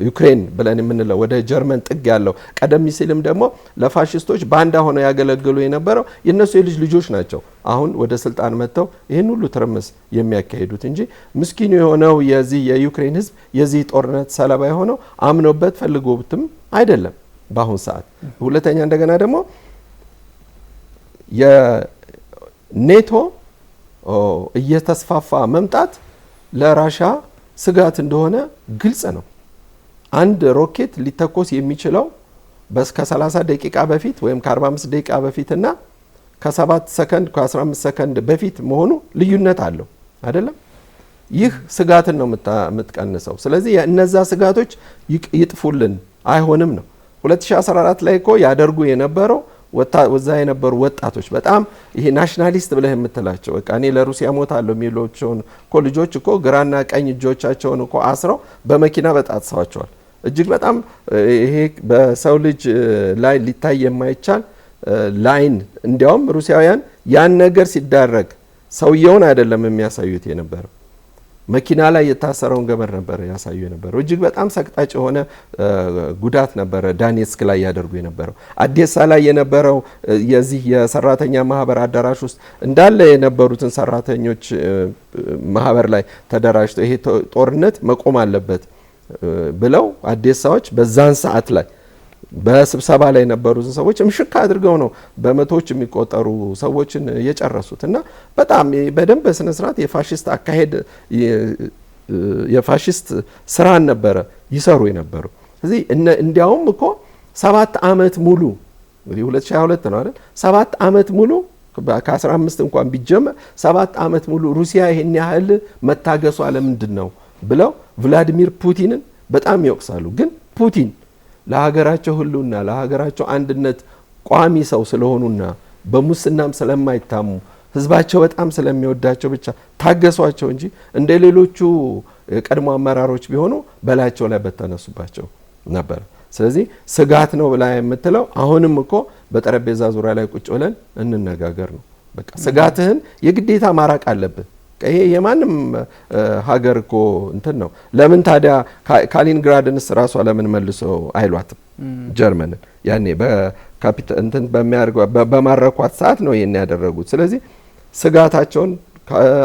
ዩክሬን ብለን የምንለው ወደ ጀርመን ጥግ ያለው ቀደም ሲልም ደግሞ ለፋሺስቶች ባንዳ ሆነው ያገለግሉ የነበረው የነሱ የልጅ ልጆች ናቸው። አሁን ወደ ስልጣን መጥተው ይህን ሁሉ ትርምስ የሚያካሂዱት እንጂ ምስኪኑ የሆነው የዚህ የዩክሬን ሕዝብ የዚህ ጦርነት ሰለባ የሆነው አምኖበት ፈልጎትም አይደለም በአሁን ሰዓት። ሁለተኛ እንደገና ደግሞ የኔቶ እየተስፋፋ መምጣት ለራሻ ስጋት እንደሆነ ግልጽ ነው። አንድ ሮኬት ሊተኮስ የሚችለው በስከ 30 ደቂቃ በፊት ወይም ከ45 ደቂቃ በፊትና ከ7 ሰከንድ ከ15 ሰከንድ በፊት መሆኑ ልዩነት አለው አይደለም? ይህ ስጋትን ነው የምትቀንሰው። ስለዚህ እነዛ ስጋቶች ይጥፉልን አይሆንም ነው። 2014 ላይ እኮ ያደርጉ የነበረው ወዛ የነበሩ ወጣቶች በጣም ይሄ ናሽናሊስት ብለህ የምትላቸው በቃ እኔ ለሩሲያ ሞታለሁ የሚሉቸውን እኮ ልጆች እኮ ግራና ቀኝ እጆቻቸውን እኮ አስረው በመኪና በጣጥሰዋቸዋል። እጅግ በጣም ይሄ በሰው ልጅ ላይ ሊታይ የማይቻል ላይን። እንዲያውም ሩሲያውያን ያን ነገር ሲዳረግ ሰውየውን አይደለም የሚያሳዩት የነበረው መኪና ላይ የታሰረውን ገመድ ነበር ያሳዩ የነበረው። እጅግ በጣም ሰቅጣጭ የሆነ ጉዳት ነበረ ዳኔስክ ላይ ያደርጉ የነበረው። አዴሳ ላይ የነበረው የዚህ የሰራተኛ ማህበር አዳራሽ ውስጥ እንዳለ የነበሩትን ሰራተኞች ማህበር ላይ ተደራጅተው ይሄ ጦርነት መቆም አለበት ብለው አዴሳዎች በዛን ሰዓት ላይ በስብሰባ ላይ የነበሩትን ሰዎች ምሽክ አድርገው ነው በመቶዎች የሚቆጠሩ ሰዎችን የጨረሱት። እና በጣም በደንብ በስነ ስርዓት የፋሺስት አካሄድ የፋሺስት ስራን ነበረ ይሰሩ የነበሩ። ስለዚህ እንዲያውም እኮ 7 አመት ሙሉ እንግዲህ 2022 ነው አይደል? 7 አመት ሙሉ ከ15 እንኳን ቢጀመር 7 አመት ሙሉ ሩሲያ ይሄን ያህል መታገሷ ለምንድን ነው ብለው ቭላዲሚር ፑቲንን በጣም ይወቅሳሉ። ግን ፑቲን ለሀገራቸው ሁሉና ለሀገራቸው አንድነት ቋሚ ሰው ስለሆኑና በሙስናም ስለማይታሙ ህዝባቸው በጣም ስለሚወዳቸው ብቻ ታገሷቸው እንጂ እንደ ሌሎቹ ቀድሞ አመራሮች ቢሆኑ በላያቸው ላይ በተነሱባቸው ነበር። ስለዚህ ስጋት ነው ብላ የምትለው አሁንም እኮ በጠረጴዛ ዙሪያ ላይ ቁጭ ብለን እንነጋገር ነው። በቃ ስጋትህን የግዴታ ማራቅ አለብህ። ይሄ የማንም ሀገር እኮ እንትን ነው። ለምን ታዲያ ካሊንግራድንስ ራሷ ለምን መልሶ አይሏትም ጀርመንን? ያኔ በካፒታል እንትን በማረኳት ሰዓት ነው ይሄን ያደረጉት። ስለዚህ ስጋታቸውን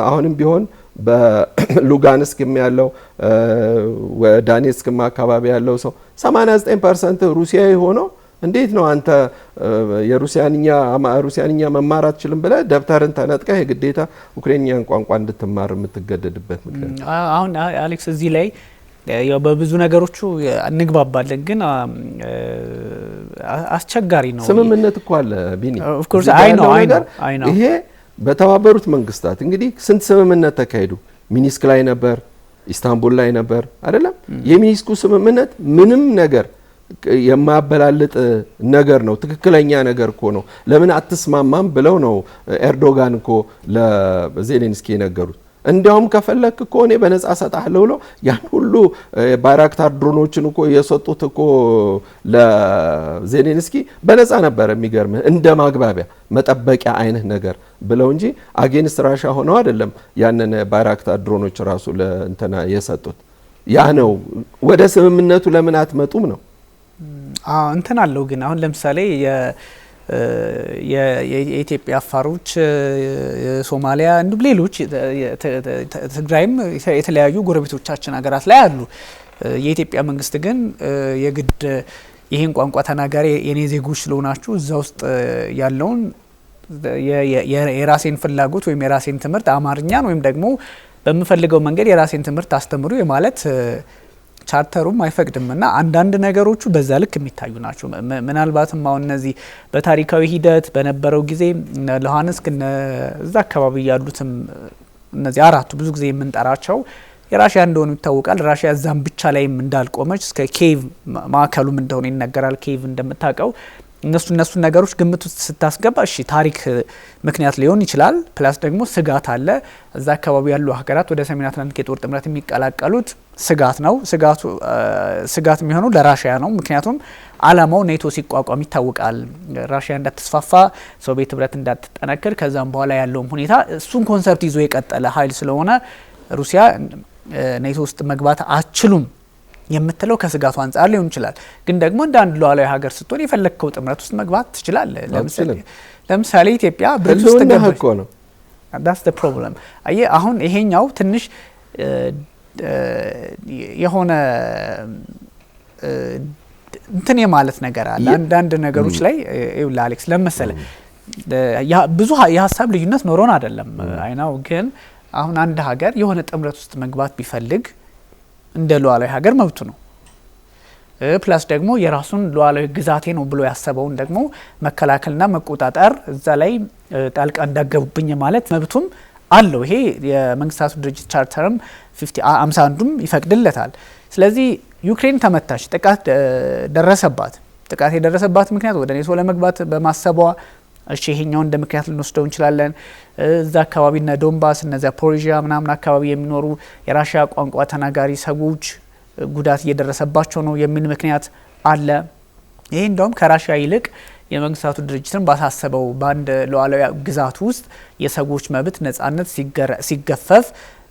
አሁንም ቢሆን በሉጋንስክም ያለው ወዳኔስክም አካባቢ ያለው ሰው 89% ሩሲያዊ ሆኖ እንዴት ነው አንተ የሩሲያንኛ መማር አትችልም ብለህ ደብተርን ተነጥቀህ የግዴታ ኡክሬንኛን ቋንቋ እንድትማር የምትገደድበት ምክንያት? አሁን አሌክስ እዚህ ላይ ያው በብዙ ነገሮቹ እንግባባለን፣ ግን አስቸጋሪ ነው። ስምምነት እኮ አለ ቢኒ። ኦፍ ኮርስ አይ ነው ይሄ በተባበሩት መንግስታት እንግዲህ ስንት ስምምነት ተካሄዱ? ሚኒስክ ላይ ነበር፣ ኢስታንቡል ላይ ነበር አይደለም? የሚኒስኩ ስምምነት ምንም ነገር የማያበላልጥ ነገር ነው። ትክክለኛ ነገር እኮ ነው። ለምን አትስማማም ብለው ነው ኤርዶጋን እኮ ለዜሌንስኪ የነገሩት። እንዲያውም ከፈለክ እኮ እኔ በነጻ ሰጣለሁ ብለው ያን ሁሉ ባይራክታር ድሮኖችን እኮ የሰጡት እኮ ለዜሌንስኪ በነጻ ነበር። የሚገርምህ እንደ ማግባቢያ መጠበቂያ አይነት ነገር ብለው እንጂ አጌንስት ራሻ ሆነው አይደለም ያንን ባይራክታር ድሮኖች ራሱ ለእንትና የሰጡት። ያ ነው ወደ ስምምነቱ ለምን አትመጡም ነው እንትን አለው። ግን አሁን ለምሳሌ የኢትዮጵያ አፋሮች፣ ሶማሊያ እንዲሁም ሌሎች ትግራይም የተለያዩ ጎረቤቶቻችን ሀገራት ላይ አሉ። የኢትዮጵያ መንግስት ግን የግድ ይህን ቋንቋ ተናጋሪ የኔ ዜጎች ስለሆናችሁ እዛ ውስጥ ያለውን የራሴን ፍላጎት ወይም የራሴን ትምህርት አማርኛን ወይም ደግሞ በምፈልገው መንገድ የራሴን ትምህርት አስተምሩ የማለት ቻርተሩም አይፈቅድም እና አንዳንድ ነገሮቹ በዛ ልክ የሚታዩ ናቸው። ምናልባትም አሁን እነዚህ በታሪካዊ ሂደት በነበረው ጊዜ ሉሃንስክ እዛ አካባቢ ያሉትም እነዚህ አራቱ ብዙ ጊዜ የምንጠራቸው የራሽያ እንደሆኑ ይታወቃል። ራሽያ እዛም ብቻ ላይም እንዳልቆመች እስከ ኬቭ ማዕከሉም እንደሆነ ይነገራል። ኬቭ እንደምታውቀው እነሱ ነገሮች ግምት ውስጥ ስታስገባ እሺ ታሪክ ምክንያት ሊሆን ይችላል። ፕላስ ደግሞ ስጋት አለ። እዛ አካባቢ ያሉ ሀገራት ወደ ሰሜን አትላንቲክ የጦር ጥምረት የሚቀላቀሉት ስጋት ነው። ስጋት የሚሆነው ለራሽያ ነው። ምክንያቱም አላማው ኔቶ ሲቋቋም ይታወቃል። ራሽያ እንዳትስፋፋ፣ ሶቪየት ህብረት እንዳትጠነክር፣ ከዛም በኋላ ያለውም ሁኔታ እሱን ኮንሰፕት ይዞ የቀጠለ ኃይል ስለሆነ ሩሲያ ኔቶ ውስጥ መግባት አትችሉም የምትለው ከስጋቱ አንጻር ሊሆን ይችላል። ግን ደግሞ እንደ አንድ ሉዓላዊ ሀገር ስትሆን የፈለግከው ጥምረት ውስጥ መግባት ትችላለህ። ለምሳሌ ኢትዮጵያ ብሪክስ ውስጥ ገባች ነው። that's the problem። አየህ አሁን ይሄኛው ትንሽ የሆነ እንትን የማለት ነገር አለ አንዳንድ ነገሮች ላይ ይኸውልህ አሌክስ ለመሰለ ብዙ የሀሳብ ልዩነት ኖሮን አይደለም አይናው። ግን አሁን አንድ ሀገር የሆነ ጥምረት ውስጥ መግባት ቢፈልግ እንደ ሉዓላዊ ሀገር መብቱ ነው። ፕላስ ደግሞ የራሱን ሉዓላዊ ግዛቴ ነው ብሎ ያሰበውን ደግሞ መከላከልና መቆጣጠር እዛ ላይ ጣልቃ እንዳገቡብኝ ማለት መብቱም አለው። ይሄ የመንግስታቱ ድርጅት ቻርተርም 51ዱም ይፈቅድለታል። ስለዚህ ዩክሬን ተመታች፣ ጥቃት ደረሰባት። ጥቃት የደረሰባት ምክንያት ወደ ኔቶ ለመግባት በማሰቧ እሺ ይሄኛው እንደ ምክንያት ልንወስደው እንችላለን። እዛ አካባቢ እና ዶንባስ እነዚያ ፖሪዥያ ምናምን አካባቢ የሚኖሩ የራሽያ ቋንቋ ተናጋሪ ሰዎች ጉዳት እየደረሰባቸው ነው የሚል ምክንያት አለ። ይሄ እንደውም ከራሽያ ይልቅ የመንግስታቱ ድርጅትን ባሳሰበው በአንድ ሉዓላዊ ግዛት ውስጥ የሰዎች መብት ነጻነት ሲገፈፍ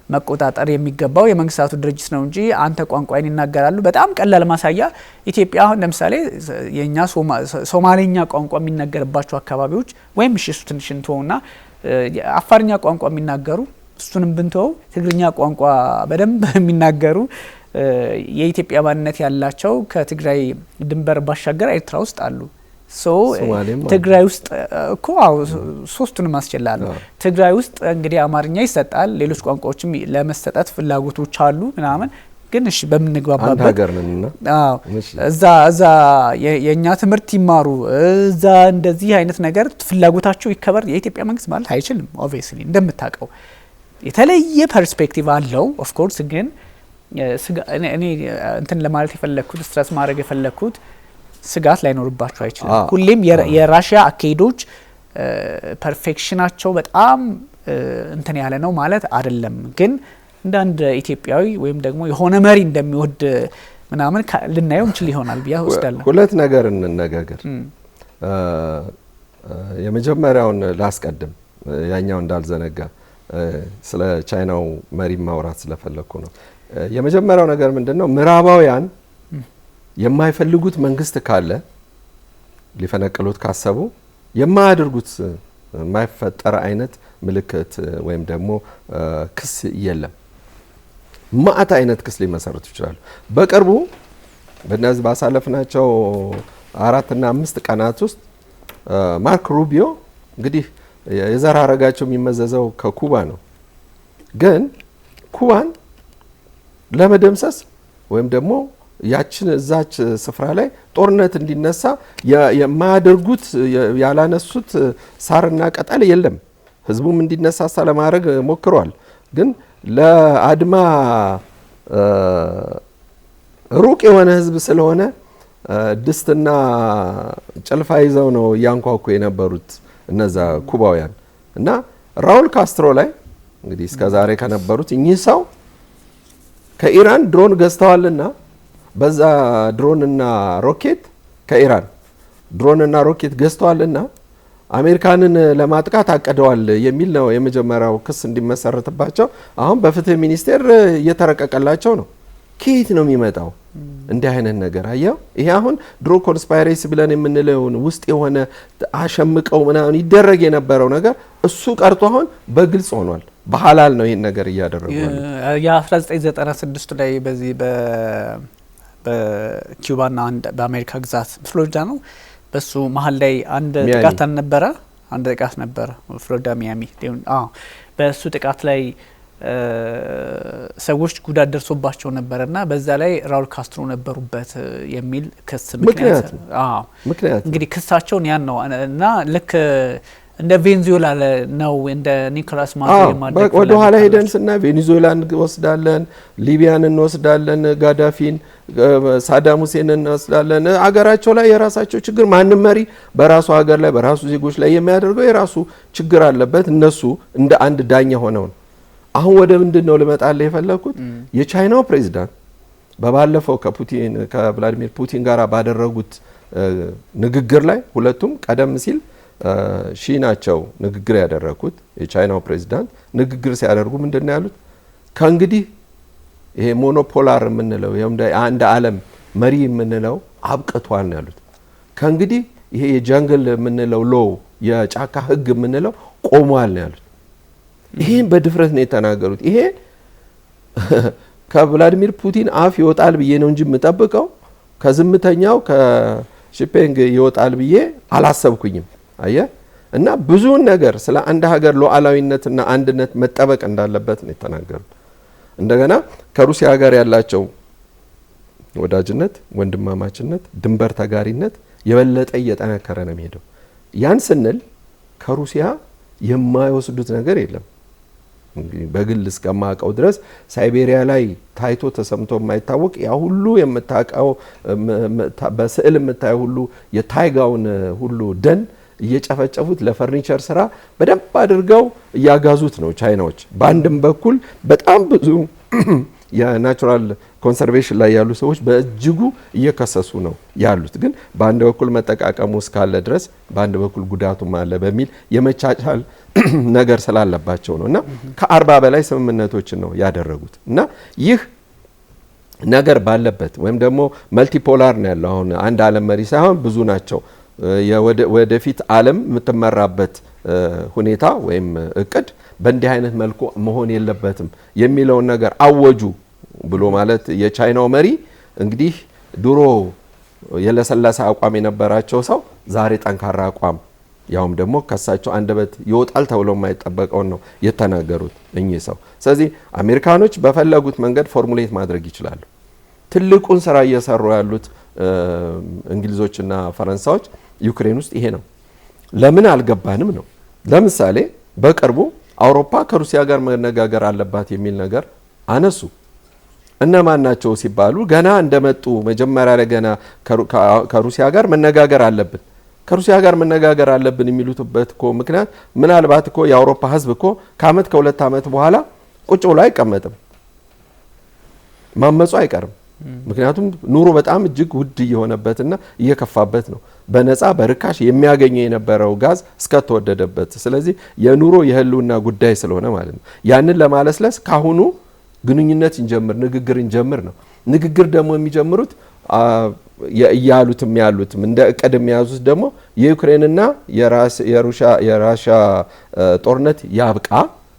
መቆጣጠር የሚገባው የመንግስታቱ ድርጅት ነው እንጂ አንተ ቋንቋን ይናገራሉ። በጣም ቀላል ማሳያ ኢትዮጵያ አሁን ለምሳሌ የኛ ሶማሌኛ ቋንቋ የሚናገርባቸው አካባቢዎች ወይም እሱ ትንሽ እንተውና አፋርኛ ቋንቋ የሚናገሩ እሱንም ብንተው ትግርኛ ቋንቋ በደንብ የሚናገሩ የኢትዮጵያ ማንነት ያላቸው ከትግራይ ድንበር ባሻገር ኤርትራ ውስጥ አሉ። ትግራይ ውስጥ እኮ ሶስቱንም አስችላሉ። ትግራይ ውስጥ እንግዲህ አማርኛ ይሰጣል፣ ሌሎች ቋንቋዎችም ለመሰጠት ፍላጎቶች አሉ ምናምን። ግን እሺ በምንግባባበት እዛ የኛ ትምህርት ይማሩ እዛ እንደዚህ አይነት ነገር ፍላጎታቸው ይከበር የኢትዮጵያ መንግስት ማለት አይችልም። ኦብቪየስሊ እንደምታውቀው የተለየ ፐርስፔክቲቭ አለው ኦፍ ኮርስ። ግን እኔ እንትን ለማለት የፈለኩት ስትረስ ማድረግ የፈለኩት ስጋት ላይኖርባቸው አይችልም። ሁሌም የራሽያ አካሄዶች ፐርፌክሽናቸው በጣም እንትን ያለ ነው ማለት አይደለም። ግን እንደ አንድ ኢትዮጵያዊ ወይም ደግሞ የሆነ መሪ እንደሚወድ ምናምን ልናየው እንችል ይሆናል ብዬ ወስዳለሁ። ሁለት ነገር እንነጋገር። የመጀመሪያውን ላስቀድም ያኛው እንዳልዘነጋ ስለ ቻይናው መሪ ማውራት ስለፈለኩ ነው። የመጀመሪያው ነገር ምንድነው? ምዕራባውያን የማይፈልጉት መንግስት ካለ ሊፈነቅሉት ካሰቡ የማያደርጉት የማይፈጠር አይነት ምልክት ወይም ደግሞ ክስ የለም። ማአት አይነት ክስ ሊመሰርቱ ይችላሉ። በቅርቡ በእነዚህ ባሳለፍናቸው 4 እና 5 ቀናት ውስጥ ማርክ ሩቢዮ እንግዲህ የዘር ሐረጋቸው የሚመዘዘው ከኩባ ነው። ግን ኩባን ለመደምሰስ ወይም ደግሞ ያችን እዛች ስፍራ ላይ ጦርነት እንዲነሳ የማያደርጉት ያላነሱት ሳርና ቅጠል የለም። ህዝቡም እንዲነሳሳ ለማድረግ ሞክረዋል። ግን ለአድማ ሩቅ የሆነ ህዝብ ስለሆነ ድስትና ጭልፋ ይዘው ነው ያንኳኩ የነበሩት እነዛ ኩባውያን። እና ራውል ካስትሮ ላይ እንግዲህ እስከዛሬ ከነበሩት እኚህ ሰው ከኢራን ድሮን ገዝተዋልና በዛ ድሮንና ሮኬት ከኢራን ድሮንና ሮኬት ገዝተዋልና አሜሪካንን ለማጥቃት አቀደዋል የሚል ነው የመጀመሪያው ክስ እንዲመሰረትባቸው። አሁን በፍትህ ሚኒስቴር እየተረቀቀላቸው ነው። ከየት ነው የሚመጣው? እንዲህ አይነት ነገር አየው። ይሄ አሁን ድሮ ኮንስፓይሬሲ ብለን የምንለውን ውስጥ የሆነ አሸምቀው ምናምን ይደረግ የነበረው ነገር እሱ ቀርቶ አሁን በግልጽ ሆኗል። በሐላል ነው ይሄን ነገር እያደረጉ የ1996 ላይ በዚህ በኪዩባና በአሜሪካ ግዛት ፍሎሪዳ ነው በሱ መሀል ላይ አንድ ጥቃት ነበረ። ፍሎሪዳ ሚያሚ በሱ ጥቃት ላይ ሰዎች ጉዳት ደርሶባቸው ነበርና በዛ ላይ ራውል ካስትሮ ነበሩበት የሚል ክስ ምክንያት እንግዲህ ክሳቸውን ያን ነው እና ልክ እንደ ቬንዙዌላ ነው እንደ ኒኮላስ ማዱሮ ማድረግ ወደ ኋላ ሄደን ስና ቬንዙዌላን እንወስዳለን፣ ሊቢያን እንወስዳለን፣ ጋዳፊን፣ ሳዳም ሁሴንን እንወስዳለን። አገራቸው ላይ የራሳቸው ችግር ማንም መሪ በራሱ ሀገር ላይ በራሱ ዜጎች ላይ የሚያደርገው የራሱ ችግር አለበት። እነሱ እንደ አንድ ዳኛ ሆነው ነው። አሁን ወደ ምንድነው ልመጣለህ የፈለኩት የቻይናው ፕሬዝዳንት በባለፈው ከቭላዲሚር ፑቲን ጋር ባደረጉት ንግግር ላይ ሁለቱም ቀደም ሲል ሺ ናቸው ንግግር ያደረጉት። የቻይናው ፕሬዝዳንት ንግግር ሲያደርጉ ምንድነው ያሉት? ከእንግዲህ ይሄ ሞኖፖላር የምንለው አንድ ዓለም መሪ የምንለው አብቅቷል ነው ያሉት። ከእንግዲህ ይሄ የጃንግል የምንለው ሎው የጫካ ህግ የምንለው ቆሟል ነው ያሉት። ይሄን በድፍረት ነው የተናገሩት። ይሄ ከቭላዲሚር ፑቲን አፍ ይወጣል ብዬ ነው እንጂ የምጠብቀው ከዝምተኛው ከሺፒንግ ይወጣል ብዬ አላሰብኩኝም። አየ እና ብዙውን ነገር ስለ አንድ ሀገር ሉዓላዊነትና አንድነት መጠበቅ እንዳለበት ነው የተናገሩት። እንደገና ከሩሲያ ጋር ያላቸው ወዳጅነት፣ ወንድማማችነት፣ ድንበር ተጋሪነት የበለጠ እየጠነከረ ነው የሚሄደው። ያን ስንል ከሩሲያ የማይወስዱት ነገር የለም። በግል እስከማቀው ድረስ ሳይቤሪያ ላይ ታይቶ ተሰምቶ የማይታወቅ ያ ሁሉ የምታቀው በስዕል የምታየው ሁሉ የታይጋውን ሁሉ ደን እየጨፈጨፉት ለፈርኒቸር ስራ በደንብ አድርገው እያጋዙት ነው ቻይናዎች። በአንድም በኩል በጣም ብዙ የናቹራል ኮንሰርቬሽን ላይ ያሉ ሰዎች በእጅጉ እየከሰሱ ነው ያሉት። ግን በአንድ በኩል መጠቃቀሙ እስካለ ድረስ በአንድ በኩል ጉዳቱም አለ በሚል የመቻቻል ነገር ስላለባቸው ነው እና ከ40 በላይ ስምምነቶችን ነው ያደረጉት እና ይህ ነገር ባለበት ወይም ደግሞ መልቲፖላር ነው ያለው። አሁን አንድ ዓለም መሪ ሳይሆን ብዙ ናቸው። ወደፊት ዓለም የምትመራበት ሁኔታ ወይም እቅድ በእንዲህ አይነት መልኩ መሆን የለበትም የሚለውን ነገር አወጁ ብሎ ማለት የቻይናው መሪ እንግዲህ ድሮ የለሰለሰ አቋም የነበራቸው ሰው ዛሬ ጠንካራ አቋም ያውም ደግሞ ከሳቸው አንደበት ይወጣል ተብሎ የማይጠበቀውን ነው የተናገሩት እኚህ ሰው። ስለዚህ አሜሪካኖች በፈለጉት መንገድ ፎርሙሌት ማድረግ ይችላሉ። ትልቁን ስራ እየሰሩ ያሉት እንግሊዞችና ፈረንሳዮች ዩክሬን ውስጥ ይሄ ነው። ለምን አልገባንም ነው። ለምሳሌ በቅርቡ አውሮፓ ከሩሲያ ጋር መነጋገር አለባት የሚል ነገር አነሱ። እነማን ናቸው ሲባሉ ገና እንደመጡ መጀመሪያ ላይ ገና ከሩሲያ ጋር መነጋገር አለብን የሚሉትበት እኮ ምክንያት ምናልባት እኮ የአውሮፓ ሕዝብ እኮ ከአመት ከሁለት አመት በኋላ ቁጭ ብሎ አይቀመጥም፣ ማመጹ አይቀርም። ምክንያቱም ኑሮ በጣም እጅግ ውድ እየሆነበትና እየከፋበት ነው። በነፃ በርካሽ የሚያገኘው የነበረው ጋዝ እስከተወደደበት፣ ስለዚህ የኑሮ የህልውና ጉዳይ ስለሆነ ማለት ነው። ያንን ለማለስለስ ካሁኑ ግንኙነት እንጀምር፣ ንግግር እንጀምር ነው። ንግግር ደግሞ የሚጀምሩት ያሉትም እንደ እቅድ የሚያዙት ደግሞ የዩክሬንና የራሻ ጦርነት ያብቃ፣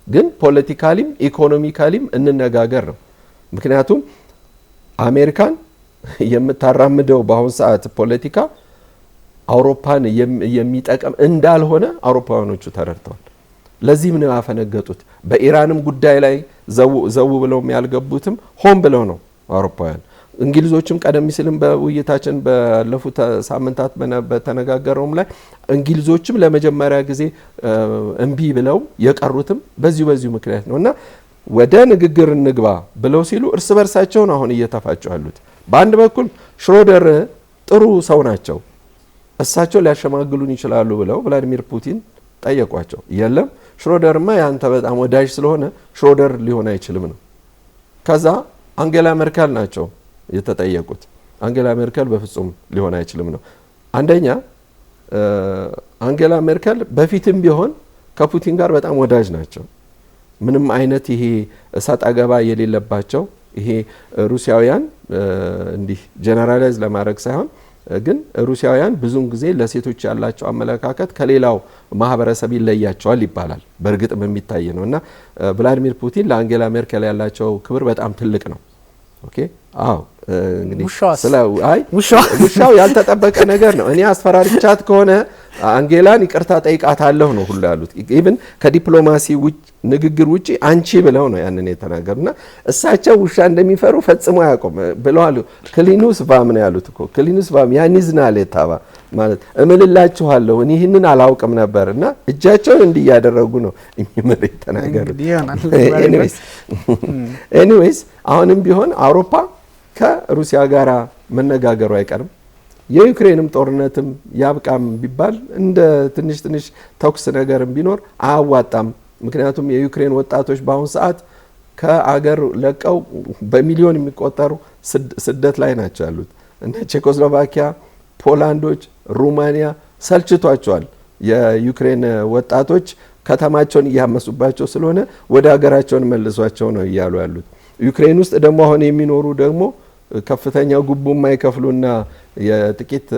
ግን ፖለቲካሊም ኢኮኖሚካሊም እንነጋገር ነው። ምክንያቱም አሜሪካን የምታራምደው በአሁን ሰዓት ፖለቲካ አውሮፓን የሚጠቅም እንዳልሆነ አውሮፓውያኖቹ ተረድተዋል። ለዚህም ነው ያፈነገጡት። በኢራንም ጉዳይ ላይ ዘው ብለው ያልገቡትም ሆን ብለው ነው አውሮፓውያን። እንግሊዞችም ቀደም ሲልም በውይይታችን ባለፉት ሳምንታት በተነጋገረውም ላይ እንግሊዞችም ለመጀመሪያ ጊዜ እምቢ ብለው የቀሩትም በዚሁ ምክንያት ነውና ወደ ንግግር እንግባ ብለው ሲሉ እርስ በርሳቸው ነው አሁን እየተፋጩ ያሉት። በአንድ በኩል ሽሮደር ጥሩ ሰው ናቸው፣ እሳቸው ሊያሸማግሉን ይችላሉ ብለው ቭላዲሚር ፑቲን ጠየቋቸው። የለም ሽሮደርማ ያንተ በጣም ወዳጅ ስለሆነ ሽሮደር ሊሆን አይችልም ነው። ከዛ አንጌላ ሜርከል ናቸው የተጠየቁት። አንጌላ ሜርከል በፍጹም ሊሆን አይችልም ነው። አንደኛ አንጌላ ሜርከል በፊትም ቢሆን ከፑቲን ጋር በጣም ወዳጅ ናቸው። ምንም አይነት ይሄ እሳት አገባ የሌለባቸው ይሄ ሩሲያውያን እንዲህ ጀነራላይዝ ለማድረግ ሳይሆን ግን ሩሲያውያን ብዙውን ጊዜ ለሴቶች ያላቸው አመለካከት ከሌላው ማህበረሰብ ይለያቸዋል ይባላል። በእርግጥም የሚታይ ነውና ቭላዲሚር ፑቲን ለአንጌላ ሜርከል ያላቸው ክብር በጣም ትልቅ ነው። ኦኬ አዎ እንግዲህ ውሻው ያልተጠበቀ ነገር ነው። እኔ አስፈራሪቻት ከሆነ አንጌላን ይቅርታ ጠይቃታለሁ ነው ሁሉ ያሉት። ኢቭን ከዲፕሎማሲ ንግግር ውጪ አንቺ ብለው ነው ያንን የተናገሩና እሳቸው ውሻ እንደሚፈሩ ፈጽሞ ያቆም ብለዋል። ክሊኑስ ቫም ነው ያሉት እኮ ክሊኑስ ቫም ያኒዝና ለታባ ማለት እምልላችኋለሁ እኔ ይህንን አላውቅም ነበርና እጃቸውን እንዲያደረጉ ነው የሚመር የተናገሩት። ኤኒዌይስ አሁንም ቢሆን አውሮፓ ከሩሲያ ጋር መነጋገሩ አይቀርም። የዩክሬንም ጦርነትም ያብቃም ቢባል እንደ ትንሽ ተኩስ ነገርም ቢኖር አያዋጣም። ምክንያቱም የዩክሬን ወጣቶች በአሁኑ ሰዓት ከአገር ለቀው በሚሊዮን የሚቆጠሩ ስደት ላይ ናቸው ያሉት። እንደ ቼኮስሎቫኪያ፣ ፖላንዶች፣ ሩማኒያ ሰልችቷቸዋል። የዩክሬን ወጣቶች ከተማቸውን እያመሱባቸው ስለሆነ ወደ ሀገራቸውን መልሷቸው ነው እያሉ ያሉት። ዩክሬን ውስጥ ደግሞ አሁን የሚኖሩ ደግሞ ከፍተኛ ጉቦ የማይከፍሉና የጥቂት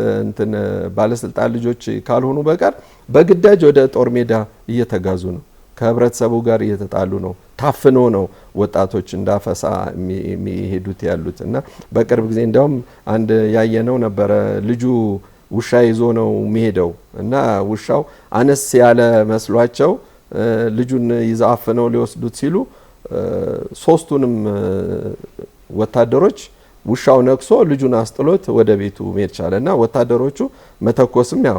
ባለስልጣን ልጆች ካልሆኑ በቀር በግዳጅ ወደ ጦር ሜዳ እየተጋዙ ነው። ከህብረተሰቡ ጋር እየተጣሉ ነው። ታፍኖ ነው ወጣቶች እንዳፈሳ የሚሄዱት ያሉት እና በቅርብ ጊዜ እንዲያውም አንድ ያየነው ነበረ። ልጁ ውሻ ይዞ ነው የሚሄደው እና ውሻው አነስ ያለ መስሏቸው ልጁን ይዘው አፍነው ሊወስዱት ሲሉ ሶስቱንም ወታደሮች ውሻው ነክሶ ልጁን አስጥሎት ወደ ቤቱ መሄድ ቻለና ወታደሮቹ መተኮስም ያው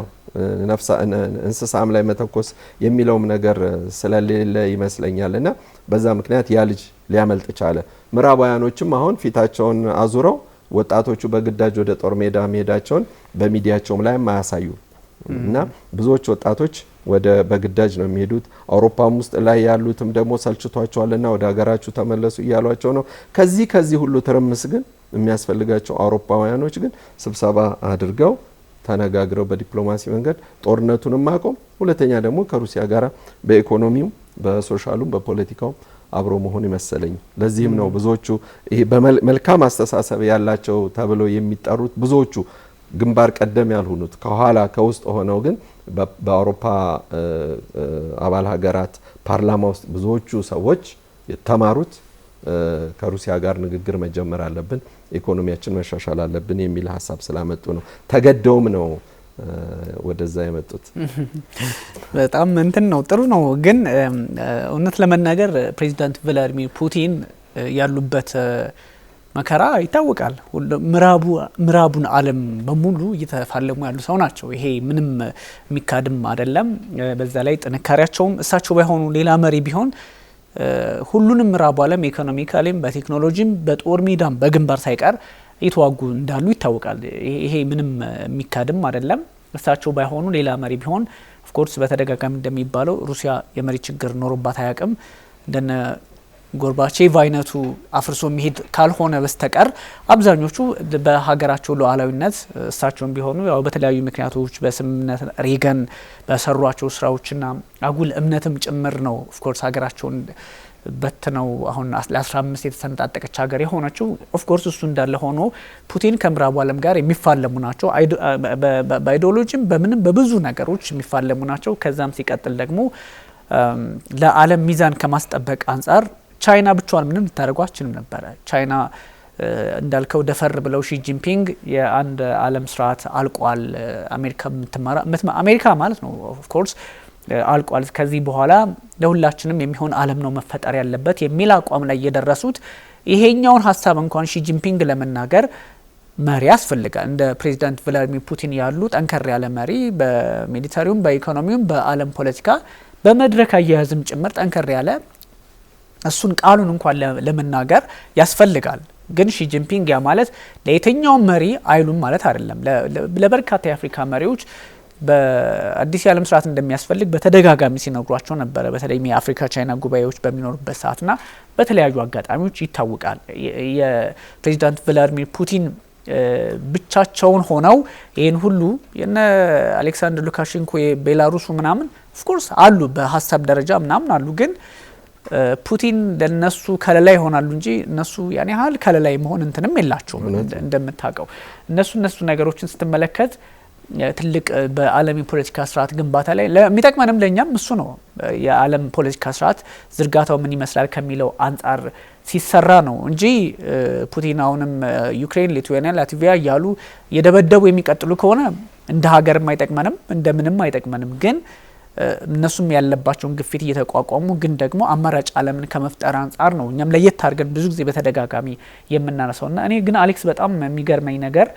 እንስሳም ላይ መተኮስ የሚለውም ነገር ስለሌለ ይመስለኛልና በዛ ምክንያት ያ ልጅ ሊያመልጥ ቻለ። ምዕራባውያኖችም አሁን ፊታቸውን አዙረው ወጣቶቹ በግዳጅ ወደ ጦር ሜዳ መሄዳቸውን በሚዲያቸውም ላይ ማያሳዩ እና ብዙዎች ወጣቶች ወደ በግዳጅ ነው የሚሄዱት። አውሮፓም ውስጥ ላይ ያሉትም ደግሞ ሰልችቷቸዋልና ወደ ሀገራችሁ ተመለሱ እያሏቸው ነው። ከዚህ ሁሉ ትርምስ ግን የሚያስፈልጋቸው አውሮፓውያኖች ግን ስብሰባ አድርገው ተነጋግረው በዲፕሎማሲ መንገድ ጦርነቱን ማቆም፣ ሁለተኛ ደግሞ ከሩሲያ ጋር በኢኮኖሚው በሶሻሉም በፖለቲካው አብሮ መሆን ይመስለኝ። ለዚህም ነው ብዙዎቹ ይሄ በመልካም አስተሳሰብ ያላቸው ተብለው የሚጠሩት ብዙዎቹ ግንባር ቀደም ያልሆኑት ከኋላ ከውስጥ ሆነው ግን በአውሮፓ አባል ሀገራት ፓርላማ ውስጥ ብዙዎቹ ሰዎች የተማሩት ከሩሲያ ጋር ንግግር መጀመር አለብን፣ ኢኮኖሚያችን መሻሻል አለብን የሚል ሀሳብ ስላመጡ ነው። ተገደውም ነው ወደዛ የመጡት። በጣም ነው ጥሩ ነው። ግን እውነት ለመናገር ፕሬዚዳንት ቭላዲሚር ፑቲን ያሉበት መከራ ይታወቃል። ምዕራቡን ዓለም በሙሉ እየተፋለሙ ያሉ ሰው ናቸው። ይሄ ምንም የሚካድም አይደለም። በዛ ላይ ጥንካሬያቸውም እሳቸው ባይሆኑ ሌላ መሪ ቢሆን ሁሉንም ምዕራቡ ዓለም ኢኮኖሚካሊም በቴክኖሎጂም በጦር ሜዳም በግንባር ሳይቀር እየተዋጉ እንዳሉ ይታወቃል። ይሄ ምንም የሚካድም አይደለም። እሳቸው ባይሆኑ ሌላ መሪ ቢሆን ኦፍ ኮርስ በተደጋጋሚ እንደሚባለው ሩሲያ የመሪ ችግር ኖሮባት አያውቅም። እንደነ ጎርባቼቭ አይነቱ አፍርሶ የሚሄድ ካልሆነ በስተቀር አብዛኞቹ በሀገራቸው ሉዓላዊነት እሳቸውም ቢሆኑ ያው በተለያዩ ምክንያቶች በስምምነት ሬገን በሰሯቸው ስራዎችና አጉል እምነትም ጭምር ነው ኦፍ ኮርስ ሀገራቸውን በትነው አሁን ለ15 የተሰነጣጠቀች ሀገር የሆነችው። ኦፍ ኮርስ እሱ እንዳለ ሆኖ ፑቲን ከምዕራቡ ዓለም ጋር የሚፋለሙ ናቸው። በአይዲዮሎጂም በምንም በብዙ ነገሮች የሚፋለሙ ናቸው። ከዛም ሲቀጥል ደግሞ ለዓለም ሚዛን ከማስጠበቅ አንጻር ቻይና ብቻዋን ምንም ልታደርገው አትችልም ነበረ። ቻይና እንዳልከው ደፈር ብለው ሺ ጂንፒንግ የአንድ ዓለም ስርዓት አልቋል፣ አሜሪካ ማለት ነው ኦፍ ኮርስ አልቋል፣ ከዚህ በኋላ ለሁላችንም የሚሆን ዓለም ነው መፈጠር ያለበት የሚል አቋም ላይ የደረሱት። ይሄኛውን ሀሳብ እንኳን ሺ ጂንፒንግ ለመናገር መሪ ያስፈልጋል። እንደ ፕሬዚዳንት ቭላዲሚር ፑቲን ያሉ ጠንከር ያለ መሪ በሚሊታሪውም በኢኮኖሚውም በዓለም ፖለቲካ በመድረክ አያያዝም ጭምር ጠንከር ያለ እሱን ቃሉን እንኳን ለመናገር ያስፈልጋል። ግን ሺ ጂንፒንግ ያ ማለት ለየትኛውም መሪ አይሉም ማለት አይደለም። ለበርካታ የአፍሪካ መሪዎች በአዲስ የዓለም ስርዓት እንደሚያስፈልግ በተደጋጋሚ ሲነግሯቸው ነበረ። በተለይም የአፍሪካ ቻይና ጉባኤዎች በሚኖሩበት ሰዓትና በተለያዩ አጋጣሚዎች ይታወቃል። የፕሬዚዳንት ቭላዲሚር ፑቲን ብቻቸውን ሆነው ይህን ሁሉ የነ አሌክሳንደር ሉካሼንኮ የቤላሩሱ ምናምን ኦፍኮርስ አሉ፣ በሀሳብ ደረጃ ምናምን አሉ። ግን ፑቲን ለነሱ ከለላ ይሆናሉ እንጂ እነሱ ያን ያህል ከለላ መሆን እንትንም የላቸውም። እንደምታውቀው እነሱ ነገሮችን ስትመለከት ትልቅ በዓለም የፖለቲካ ስርዓት ግንባታ ላይ ለሚጠቅመንም ለኛም እሱ ነው። የዓለም ፖለቲካ ስርዓት ዝርጋታው ምን ይመስላል ከሚለው አንጻር ሲሰራ ነው እንጂ ፑቲን አሁንም ዩክሬን፣ ሊቱዌኒያ፣ ላትቪያ እያሉ የደበደቡ የሚቀጥሉ ከሆነ እንደ ሀገርም አይጠቅመንም፣ እንደምንም አይጠቅመንም። ግን እነሱም ያለባቸውን ግፊት እየተቋቋሙ ግን ደግሞ አማራጭ ዓለምን ከመፍጠር አንጻር ነው እኛም ለየት አድርገን ብዙ ጊዜ በተደጋጋሚ የምናነሳውና እኔ ግን አሌክስ በጣም የሚገርመኝ ነገር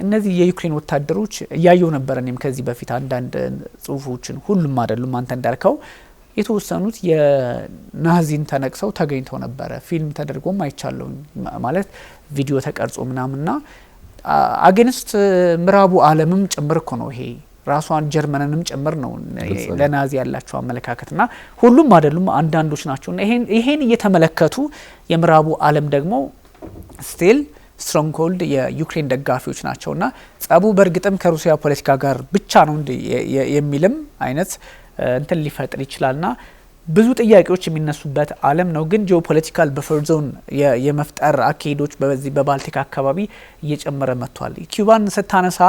እነዚህ የዩክሬን ወታደሮች እያየው ነበር። እኔም ከዚህ በፊት አንዳንድ ጽሁፎችን ሁሉም አይደሉም አንተ እንዳልከው የተወሰኑት የናዚን ተነቅሰው ተገኝተው ነበረ። ፊልም ተደርጎም አይቻለው ማለት ቪዲዮ ተቀርጾ ምናምንና አገንስት ምዕራቡ ዓለምም ጭምር እኮ ነው ይሄ ራሷን ጀርመንንም ጭምር ነው ለናዚ ያላቸው አመለካከትና ሁሉም አይደሉም አንዳንዶች ናቸው። ይሄን እየተመለከቱ የምዕራቡ ዓለም ደግሞ ስቲል ስትሮንግ ሆልድ የዩክሬን ደጋፊዎች ናቸውና ጸቡ በእርግጥም ከሩሲያ ፖለቲካ ጋር ብቻ ነው የሚልም አይነት እንትን ሊፈጥር ይችላልና ብዙ ጥያቄዎች የሚነሱበት ዓለም ነው። ግን ጂኦፖለቲካል በፈር ዞን የመፍጠር አካሄዶች በዚህ በባልቲክ አካባቢ እየጨመረ መጥቷል። ኪዩባን ስታነሳ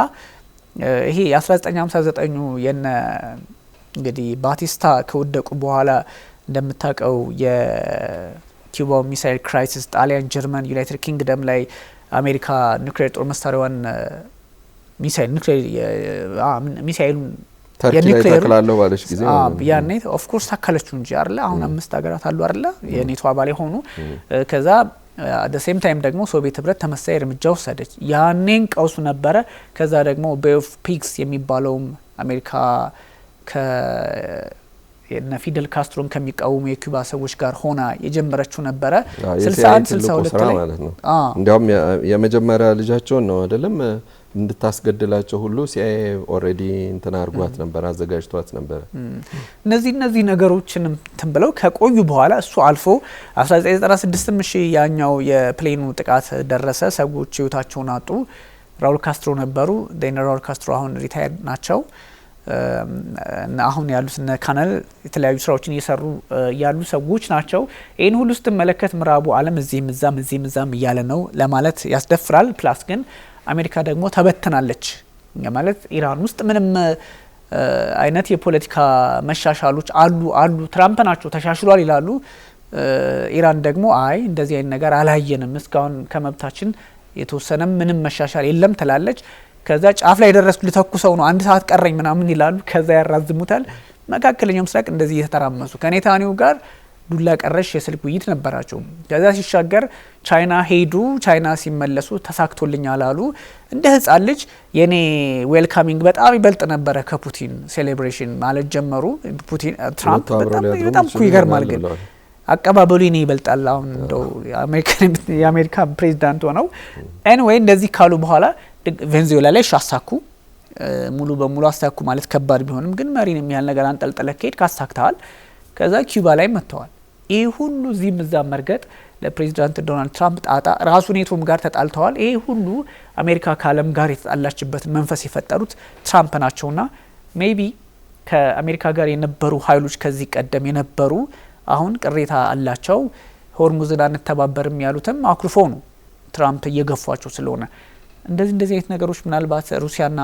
ይሄ የ1959 የነ እንግዲህ ባቲስታ ከወደቁ በኋላ እንደምታውቀው የኪዩባው ሚሳይል ክራይሲስ ጣሊያን፣ ጀርመን፣ ዩናይትድ ኪንግደም ላይ አሜሪካ ኒውክሌር ጦር መሳሪያዋን ሚሳይሉን የኒውክሌር ተከላለው ባለሽ ጊዜ ያኔ ኦፍ ኮርስ ታከለችው እንጂ አይደለ። አሁን 5 ሀገራት አሉ አይደለ የኔቶ አባል የሆኑ ከዛ አት ሴም ታይም ደግሞ ሶቪየት ህብረት ተመሳሳይ እርምጃ ወሰደች። ያኔን ቀውሱ ነበረ። ከዛ ደግሞ ቤይ ኦፍ ፒግስ የሚባለውም አሜሪካ ከነ ፊደል ካስትሮን ከሚቃወሙ የኩባ ሰዎች ጋር ሆና የጀመረችው ነበረ 61 62 ላይ ማለት ነው። እንዲያውም የመጀመሪያ ልጃቸውን ነው አይደለም እንድታስገድላቸው ሁሉ ሲአይኤ ኦሬዲ እንትን አርጓት ነበር፣ አዘጋጅቷት ነበር። እነዚህ ነገሮችን ተንብለው ከቆዩ በኋላ እሱ አልፎ 1996 እሺ ያኛው የፕሌኑ ጥቃት ደረሰ፣ ሰዎች ህይወታቸውን አጡ። ራውል ካስትሮ ነበሩ። ራውል ካስትሮ አሁን ሪታየር ናቸው። አሁን ያሉት እነ ካናል የተለያዩ ስራዎችን እየሰሩ ያሉ ሰዎች ናቸው። ይህን ሁሉ ስትመለከት ምዕራቡ ዓለም እዚህም እዛም እያለ ነው ለማለት ያስደፍራል። ፕላስ ግን አሜሪካ ደግሞ ተበትናለች ማለት ኢራን ውስጥ ምንም አይነት የፖለቲካ መሻሻሎች አሉ ትራምፕ ናቸው ተሻሽሏል ይላሉ። ኢራን ደግሞ አይ እንደዚህ አይነት ነገር አላየንም እስካሁን ከመብታችን የተወሰነ ምንም መሻሻል የለም ትላለች። ከዛ ጫፍ ላይ ደረስኩ ልተኩሰው ነው 1 ሰዓት ቀረኝ ምናምን ይላሉ። ከዛ ያራዝሙታል። መካከለኛው ምስራቅ እንደዚህ እየተራመሱ ከኔታኒው ጋር ዱላ ቀረሽ የስልክ ውይይት ነበራቸው። ከዛ ሲሻገር ቻይና ሄዱ። ቻይና ሲመለሱ ተሳክቶልኛል አሉ። እንደ ህፃን ልጅ የኔ ዌልካሚንግ በጣም ይበልጥ ነበረ ከፑቲን ሴሌብሬሽን ማለት ጀመሩ። ፑቲን ትራምፕ በጣም ይገርማል ግን አቀባበሉ የኔ ይበልጣል። አሁን እንደው የአሜሪካ ፕሬዚዳንት ሆነው ኤኒዌይ እንደዚህ ካሉ በኋላ ቬንዙዌላ ላይ ሻሳኩ ሙሉ በሙሉ አሳኩ ማለት ከባድ ቢሆንም ግን መሪን የሚያል ነገር አንጠልጥለ ከሄድ ካሳክተዋል። ከዛ ኪዩባ ላይ መጥተዋል። ይሄ ሁሉ እዚህም እዛም መርገጥ ለፕሬዚዳንት ዶናልድ ትራምፕ ጣጣ ራሱ ኔቶም ጋር ተጣልተዋል። ይሄ ሁሉ አሜሪካ ከዓለም ጋር የተጣላችበትን መንፈስ የፈጠሩት ትራምፕ ናቸውና ሜቢ ከአሜሪካ ጋር የነበሩ ኃይሎች ከዚህ ቀደም የነበሩ አሁን ቅሬታ አላቸው። ሆርሙዝን አንተባበርም ያሉትም አኩርፎ ነው ትራምፕ እየገፏቸው ስለሆነ እንደዚህ አይነት ነገሮች ምናልባት ሩሲያና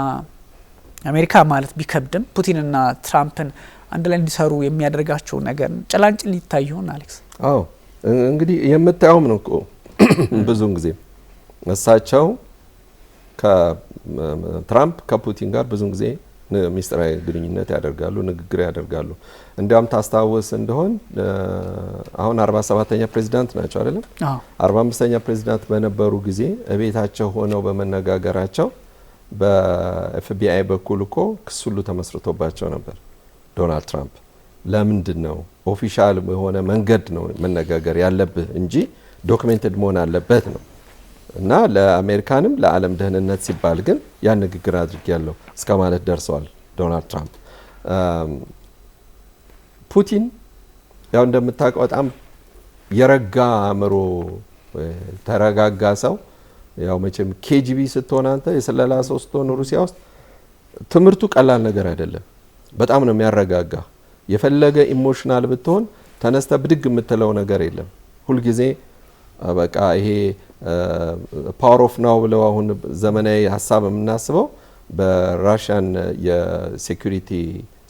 አሜሪካ ማለት ቢከብድም ፑቲንና ትራምፕን አንድ ላይ እንዲሰሩ የሚያደርጋቸው ነገር ጭላንጭል ሊታይ ይሆን አሌክስ? አዎ እንግዲህ የምታየውም ነው እኮ ብዙውን ጊዜ እሳቸው ከትራምፕ ከፑቲን ጋር ብዙውን ጊዜ ሚስጥራዊ ግንኙነት ያደርጋሉ፣ ንግግር ያደርጋሉ። እንዲያውም ታስታውስ እንደሆን አሁን 47ኛ ፕሬዚዳንት ናቸው አይደለም? 45ኛ ፕሬዚዳንት በነበሩ ጊዜ እቤታቸው ሆነው በመነጋገራቸው በኤፍቢአይ በኩል እኮ ክስ ሁሉ ተመስርቶባቸው ነበር። ዶናልድ ትራምፕ ለምንድን ነው ኦፊሻል የሆነ መንገድ ነው መነጋገር ያለብህ እንጂ ዶክሜንትድ መሆን አለበት ነው እና ለአሜሪካንም ለዓለም ደህንነት ሲባል ግን ያን ንግግር አድርጌያለሁ እስከ ማለት ደርሰዋል ዶናልድ ትራምፕ። ፑቲን ያው እንደምታውቀው በጣም የረጋ አእምሮ ተረጋጋ ሰው። ያው መቼም ኬጂቢ ስትሆን አንተ የስለላ ሰው ስትሆን ሩሲያ ውስጥ ትምህርቱ ቀላል ነገር አይደለም። በጣም ነው የሚያረጋጋ። የፈለገ ኢሞሽናል ብትሆን ተነስተ ብድግ የምትለው ነገር የለም። ሁልጊዜ በቃ ይሄ ፓወር ኦፍ ናው ብለው አሁን ዘመናዊ ሀሳብ የምናስበው በራሽያን የሴኩሪቲ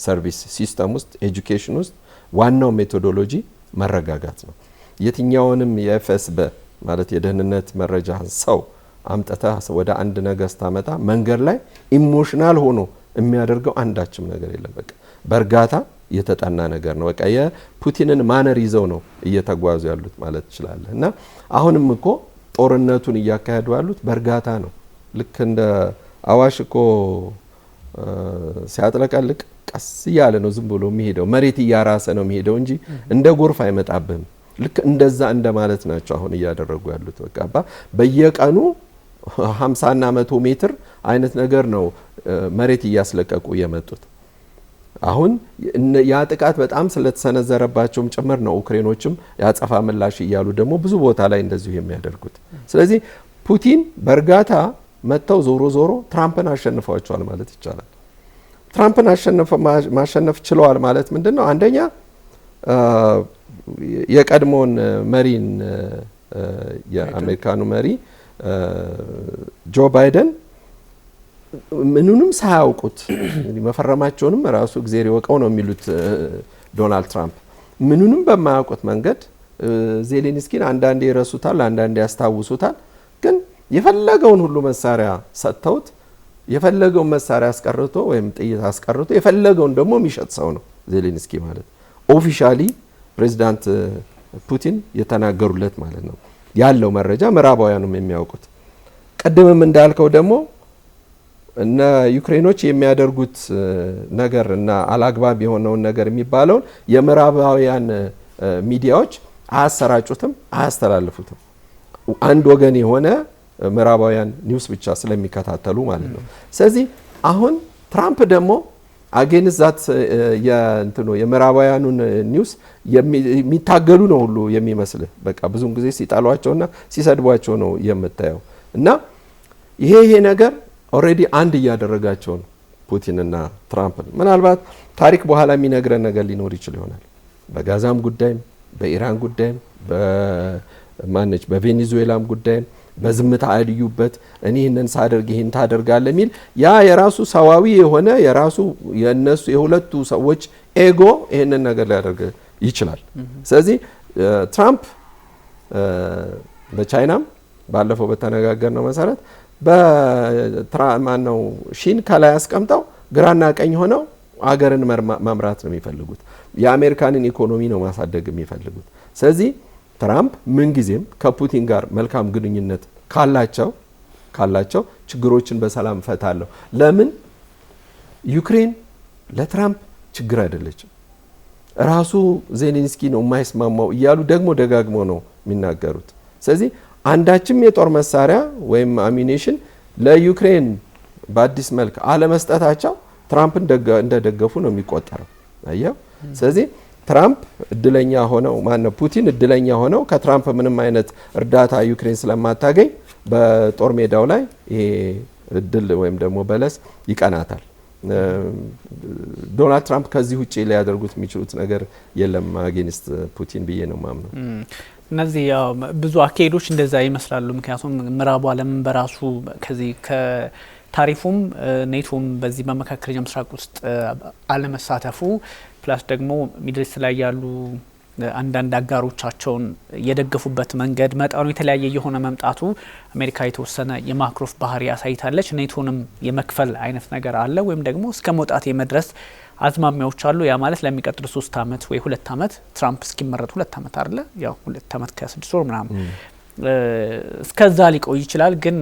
ሰርቪስ ሲስተም ውስጥ ኤጁኬሽን ውስጥ ዋናው ሜቶዶሎጂ መረጋጋት ነው። የትኛውንም የኤፍኤስቢ ማለት የደህንነት መረጃ ሰው አምጥታ ወደ አንድ ነገር ስታመጣ መንገድ ላይ ኢሞሽናል ሆኖ የሚያደርገው አንዳችም ነገር የለም። በቃ በእርጋታ የተጠና ነገር ነው። በቃ የፑቲንን ማነር ይዘው ነው እየተጓዙ ያሉት ማለት ትችላለህ። እና አሁንም እኮ ጦርነቱን እያካሄዱ ያሉት በእርጋታ ነው። ልክ እንደ አዋሽ እኮ ሲያጥለቀልቅ ቀስ እያለ ነው ዝም ብሎ የሚሄደው፣ መሬት እያራሰ ነው የሚሄደው እንጂ እንደ ጎርፍ አይመጣብህም። ልክ እንደዛ እንደማለት ናቸው አሁን እያደረጉ ያሉት። በቃ በየቀኑ 50 እና 100 ሜትር አይነት ነገር ነው መሬት እያስለቀቁ የመጡት። አሁን ያ ጥቃት በጣም ስለተሰነዘረባቸውም ጭምር ነው ኡክሬኖችም ያጸፋ ምላሽ እያሉ ደግሞ ብዙ ቦታ ላይ እንደዚሁ የሚያደርጉት። ስለዚህ ፑቲን በእርጋታ መጥተው ዞሮ ዞሮ ትራምፕን አሸንፈዋቸዋል ማለት ይቻላል። ትራምፕን ማሸነፍ ችለዋል ማለት ምንድነው? አንደኛ የቀድሞውን መሪን የአሜሪካኑ መሪ ጆ ባይደን ምንንም ሳያውቁት መፈረማቸውንም ራሱ እግዚአብሔር ይወቀው ነው የሚሉት ዶናልድ ትራምፕ። ምንንም በማያውቁት መንገድ ዜሌንስኪን አንዳንዴ ይረሱታል፣ አንዳንዴ ያስታውሱታል። ግን የፈለገውን ሁሉ መሳሪያ ሰጥተውት የፈለገውን መሳሪያ አስቀርቶ ወይም ጥይት አስቀርቶ የፈለገውን ደግሞ የሚሸጥ ሰው ነው ዜሌንስኪ ማለት። ኦፊሻሊ ፕሬዚዳንት ፑቲን የተናገሩለት ማለት ነው። ያለው መረጃ ምዕራባውያኑም የሚያውቁት። ቀደምም እንዳልከው ደግሞ እነ ዩክሬኖች የሚያደርጉት ነገር እና አላግባብ የሆነውን ነገር የሚባለውን የምዕራባውያን ሚዲያዎች አያሰራጩትም፣ አያስተላልፉትም። አንድ ወገን የሆነ ምዕራባውያን ኒውስ ብቻ ስለሚከታተሉ ማለት ነው። ስለዚህ አሁን ትራምፕ ደግሞ አጌንዛት የምዕራባውያኑን ኒውስ የሚታገሉ ነው ሁሉ የሚመስልህ። በቃ ብዙውን ጊዜ ሲጣሏቸውና ሲሰድቧቸው ነው የምታየው። እና ይሄ ነገር ኦልሬዲ አንድ እያደረጋቸው ነው ፑቲንና ትራምፕን። ምናልባት ታሪክ በኋላ የሚነግረን ነገር ሊኖር ይችል ይሆናል። በጋዛም ጉዳይም በኢራን ጉዳይም በቬኔዙዌላም ጉዳይም በዝምታ አልዩበት እኔ ይህንን ሳደርግ ይህን ታደርጋለህ የሚል ያ የራሱ ሰዋዊ የሆነ የራሱ የነሱ የሁለቱ ሰዎች ኤጎ ይህንን ነገር ሊያደርግ ይችላል። ስለዚህ ትራምፕ በቻይናም ባለፈው በተነጋገርነው መሰረት በማነው ሺን ከላይ አስቀምጠው ግራና ቀኝ ሆነው አገርን መምራት ነው የሚፈልጉት። የአሜሪካንን ኢኮኖሚ ነው ማሳደግ የሚፈልጉት። ስለዚህ ትራምፕ ምንጊዜም ከፑቲን ጋር መልካም ግንኙነት ካላቸው ችግሮችን በሰላም ፈታለሁ። ለምን ዩክሬን ለትራምፕ ችግር አይደለችም። ራሱ ዜሌንስኪ ነው የማይስማማው እያሉ ደግሞ ደጋግሞ ነው የሚናገሩት። ስለዚህ አንዳችም የጦር መሳሪያ ወይም አሚኔሽን ለዩክሬን በአዲስ መልክ አለመስጠታቸው ትራምፕን እንደደገፉ ነው የሚቆጠረው። አየው። ስለዚህ ትራምፕ እድለኛ ሆነው ፑቲን እድለኛ ሆነው ከትራምፕ ምንም አይነት እርዳታ ዩክሬን ስለማታገኝ በጦር ሜዳው ላይ ይሄ እድል ወይም ደግሞ በለስ ይቀናታል። ዶናልድ ትራምፕ ከዚህ ውጪ ሊያደርጉት የሚችሉት ነገር የለም አጌንስት ፑቲን ብዬ ነው ማምነው። እነዚህ ብዙ አካሄዶች እንደዛ ይመስላሉ። ምክንያቱም ምዕራቡ ዓለም በራሱ ከዚህ ከታሪፉም ኔቶም በዚህ በመካከለኛው ምስራቅ ውስጥ አለመሳተፉ ፕላስ ደግሞ ሚድልስት ላይ ያሉ አንዳንድ አጋሮቻቸውን የደገፉበት መንገድ መጠኑ የተለያየ የሆነ መምጣቱ አሜሪካ የተወሰነ የማክሮፍ ባህሪ ያሳይታለች። ኔቶንም የመክፈል አይነት ነገር አለ ወይም ደግሞ እስከ መውጣት የመድረስ አዝማሚያዎች አሉ። ያ ማለት ለሚቀጥሉ 3 አመት ወይ 2 አመት ትራምፕ እስኪመረጥ 2 አመት አይደለ? ያው 2 አመት ከ6 ወር ምናምን እስከዛ ሊቆይ ይችላል። ግን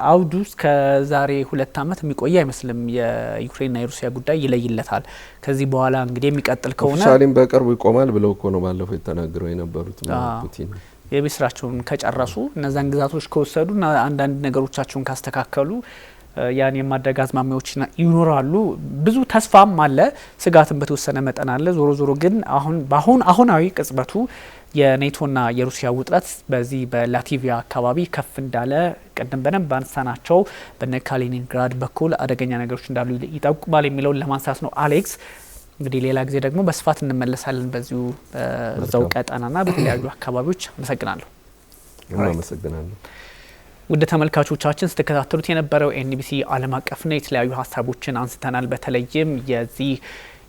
አውዱ እስከዛሬ 2 አመት የሚቆይ አይመስልም። የዩክሬንና የሩሲያ ጉዳይ ይለይለታል። ከዚህ በኋላ እንግዲህ የሚቀጥል ከሆነ ኦፊሻሊም በቅርቡ ይቆማል ብለው እኮ ነው ባለፈው የተናገረው የነበሩት ፑቲን። የቤት ስራቸውን ከጨረሱ እነዛን ግዛቶች ከወሰዱና አንዳንድ ነገሮቻቸውን ካስተካከሉ ያን የማድረግ አዝማሚያዎች ይኖራሉ። ብዙ ተስፋም አለ፣ ስጋትም በተወሰነ መጠን አለ። ዞሮ ዞሮ ግን አሁናዊ ቅጽበቱ የኔቶና የሩሲያ ውጥረት በዚህ በላቲቪያ አካባቢ ከፍ እንዳለ ቀደም በደንብ አንሳናቸው በነ ካሊኒንግራድ በኩል አደገኛ ነገሮች እንዳሉ ይጠቁማል የሚለውን ለማንሳት ነው። አሌክስ እንግዲህ ሌላ ጊዜ ደግሞ በስፋት እንመለሳለን በዚሁ በዛው ቀጣናና በተለያዩ አካባቢዎች። አመሰግናለሁ። አመሰግናለሁ። ውድ ተመልካቾቻችን ስትከታተሉት የነበረው ኤንቢሲ ዓለም አቀፍና የተለያዩ ሀሳቦችን አንስተናል። በተለይም የዚህ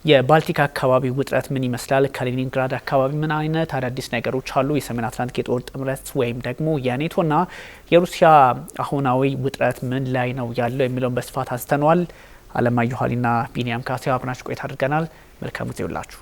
የባልቲክ አካባቢ ውጥረት ምን ይመስላል፣ ካሊኒንግራድ አካባቢ ምን አይነት አዳዲስ ነገሮች አሉ፣ የሰሜን አትላንቲክ የጦር ጥምረት ወይም ደግሞ የኔቶና የሩሲያ አሁናዊ ውጥረት ምን ላይ ነው ያለው የሚለውን በስፋት አንስተናል። አለማየሁ ሀሊና ቢኒያም ካሴ አብራችሁ ቆይታ አድርገናል። መልካም ጊዜ ይሁንላችሁ።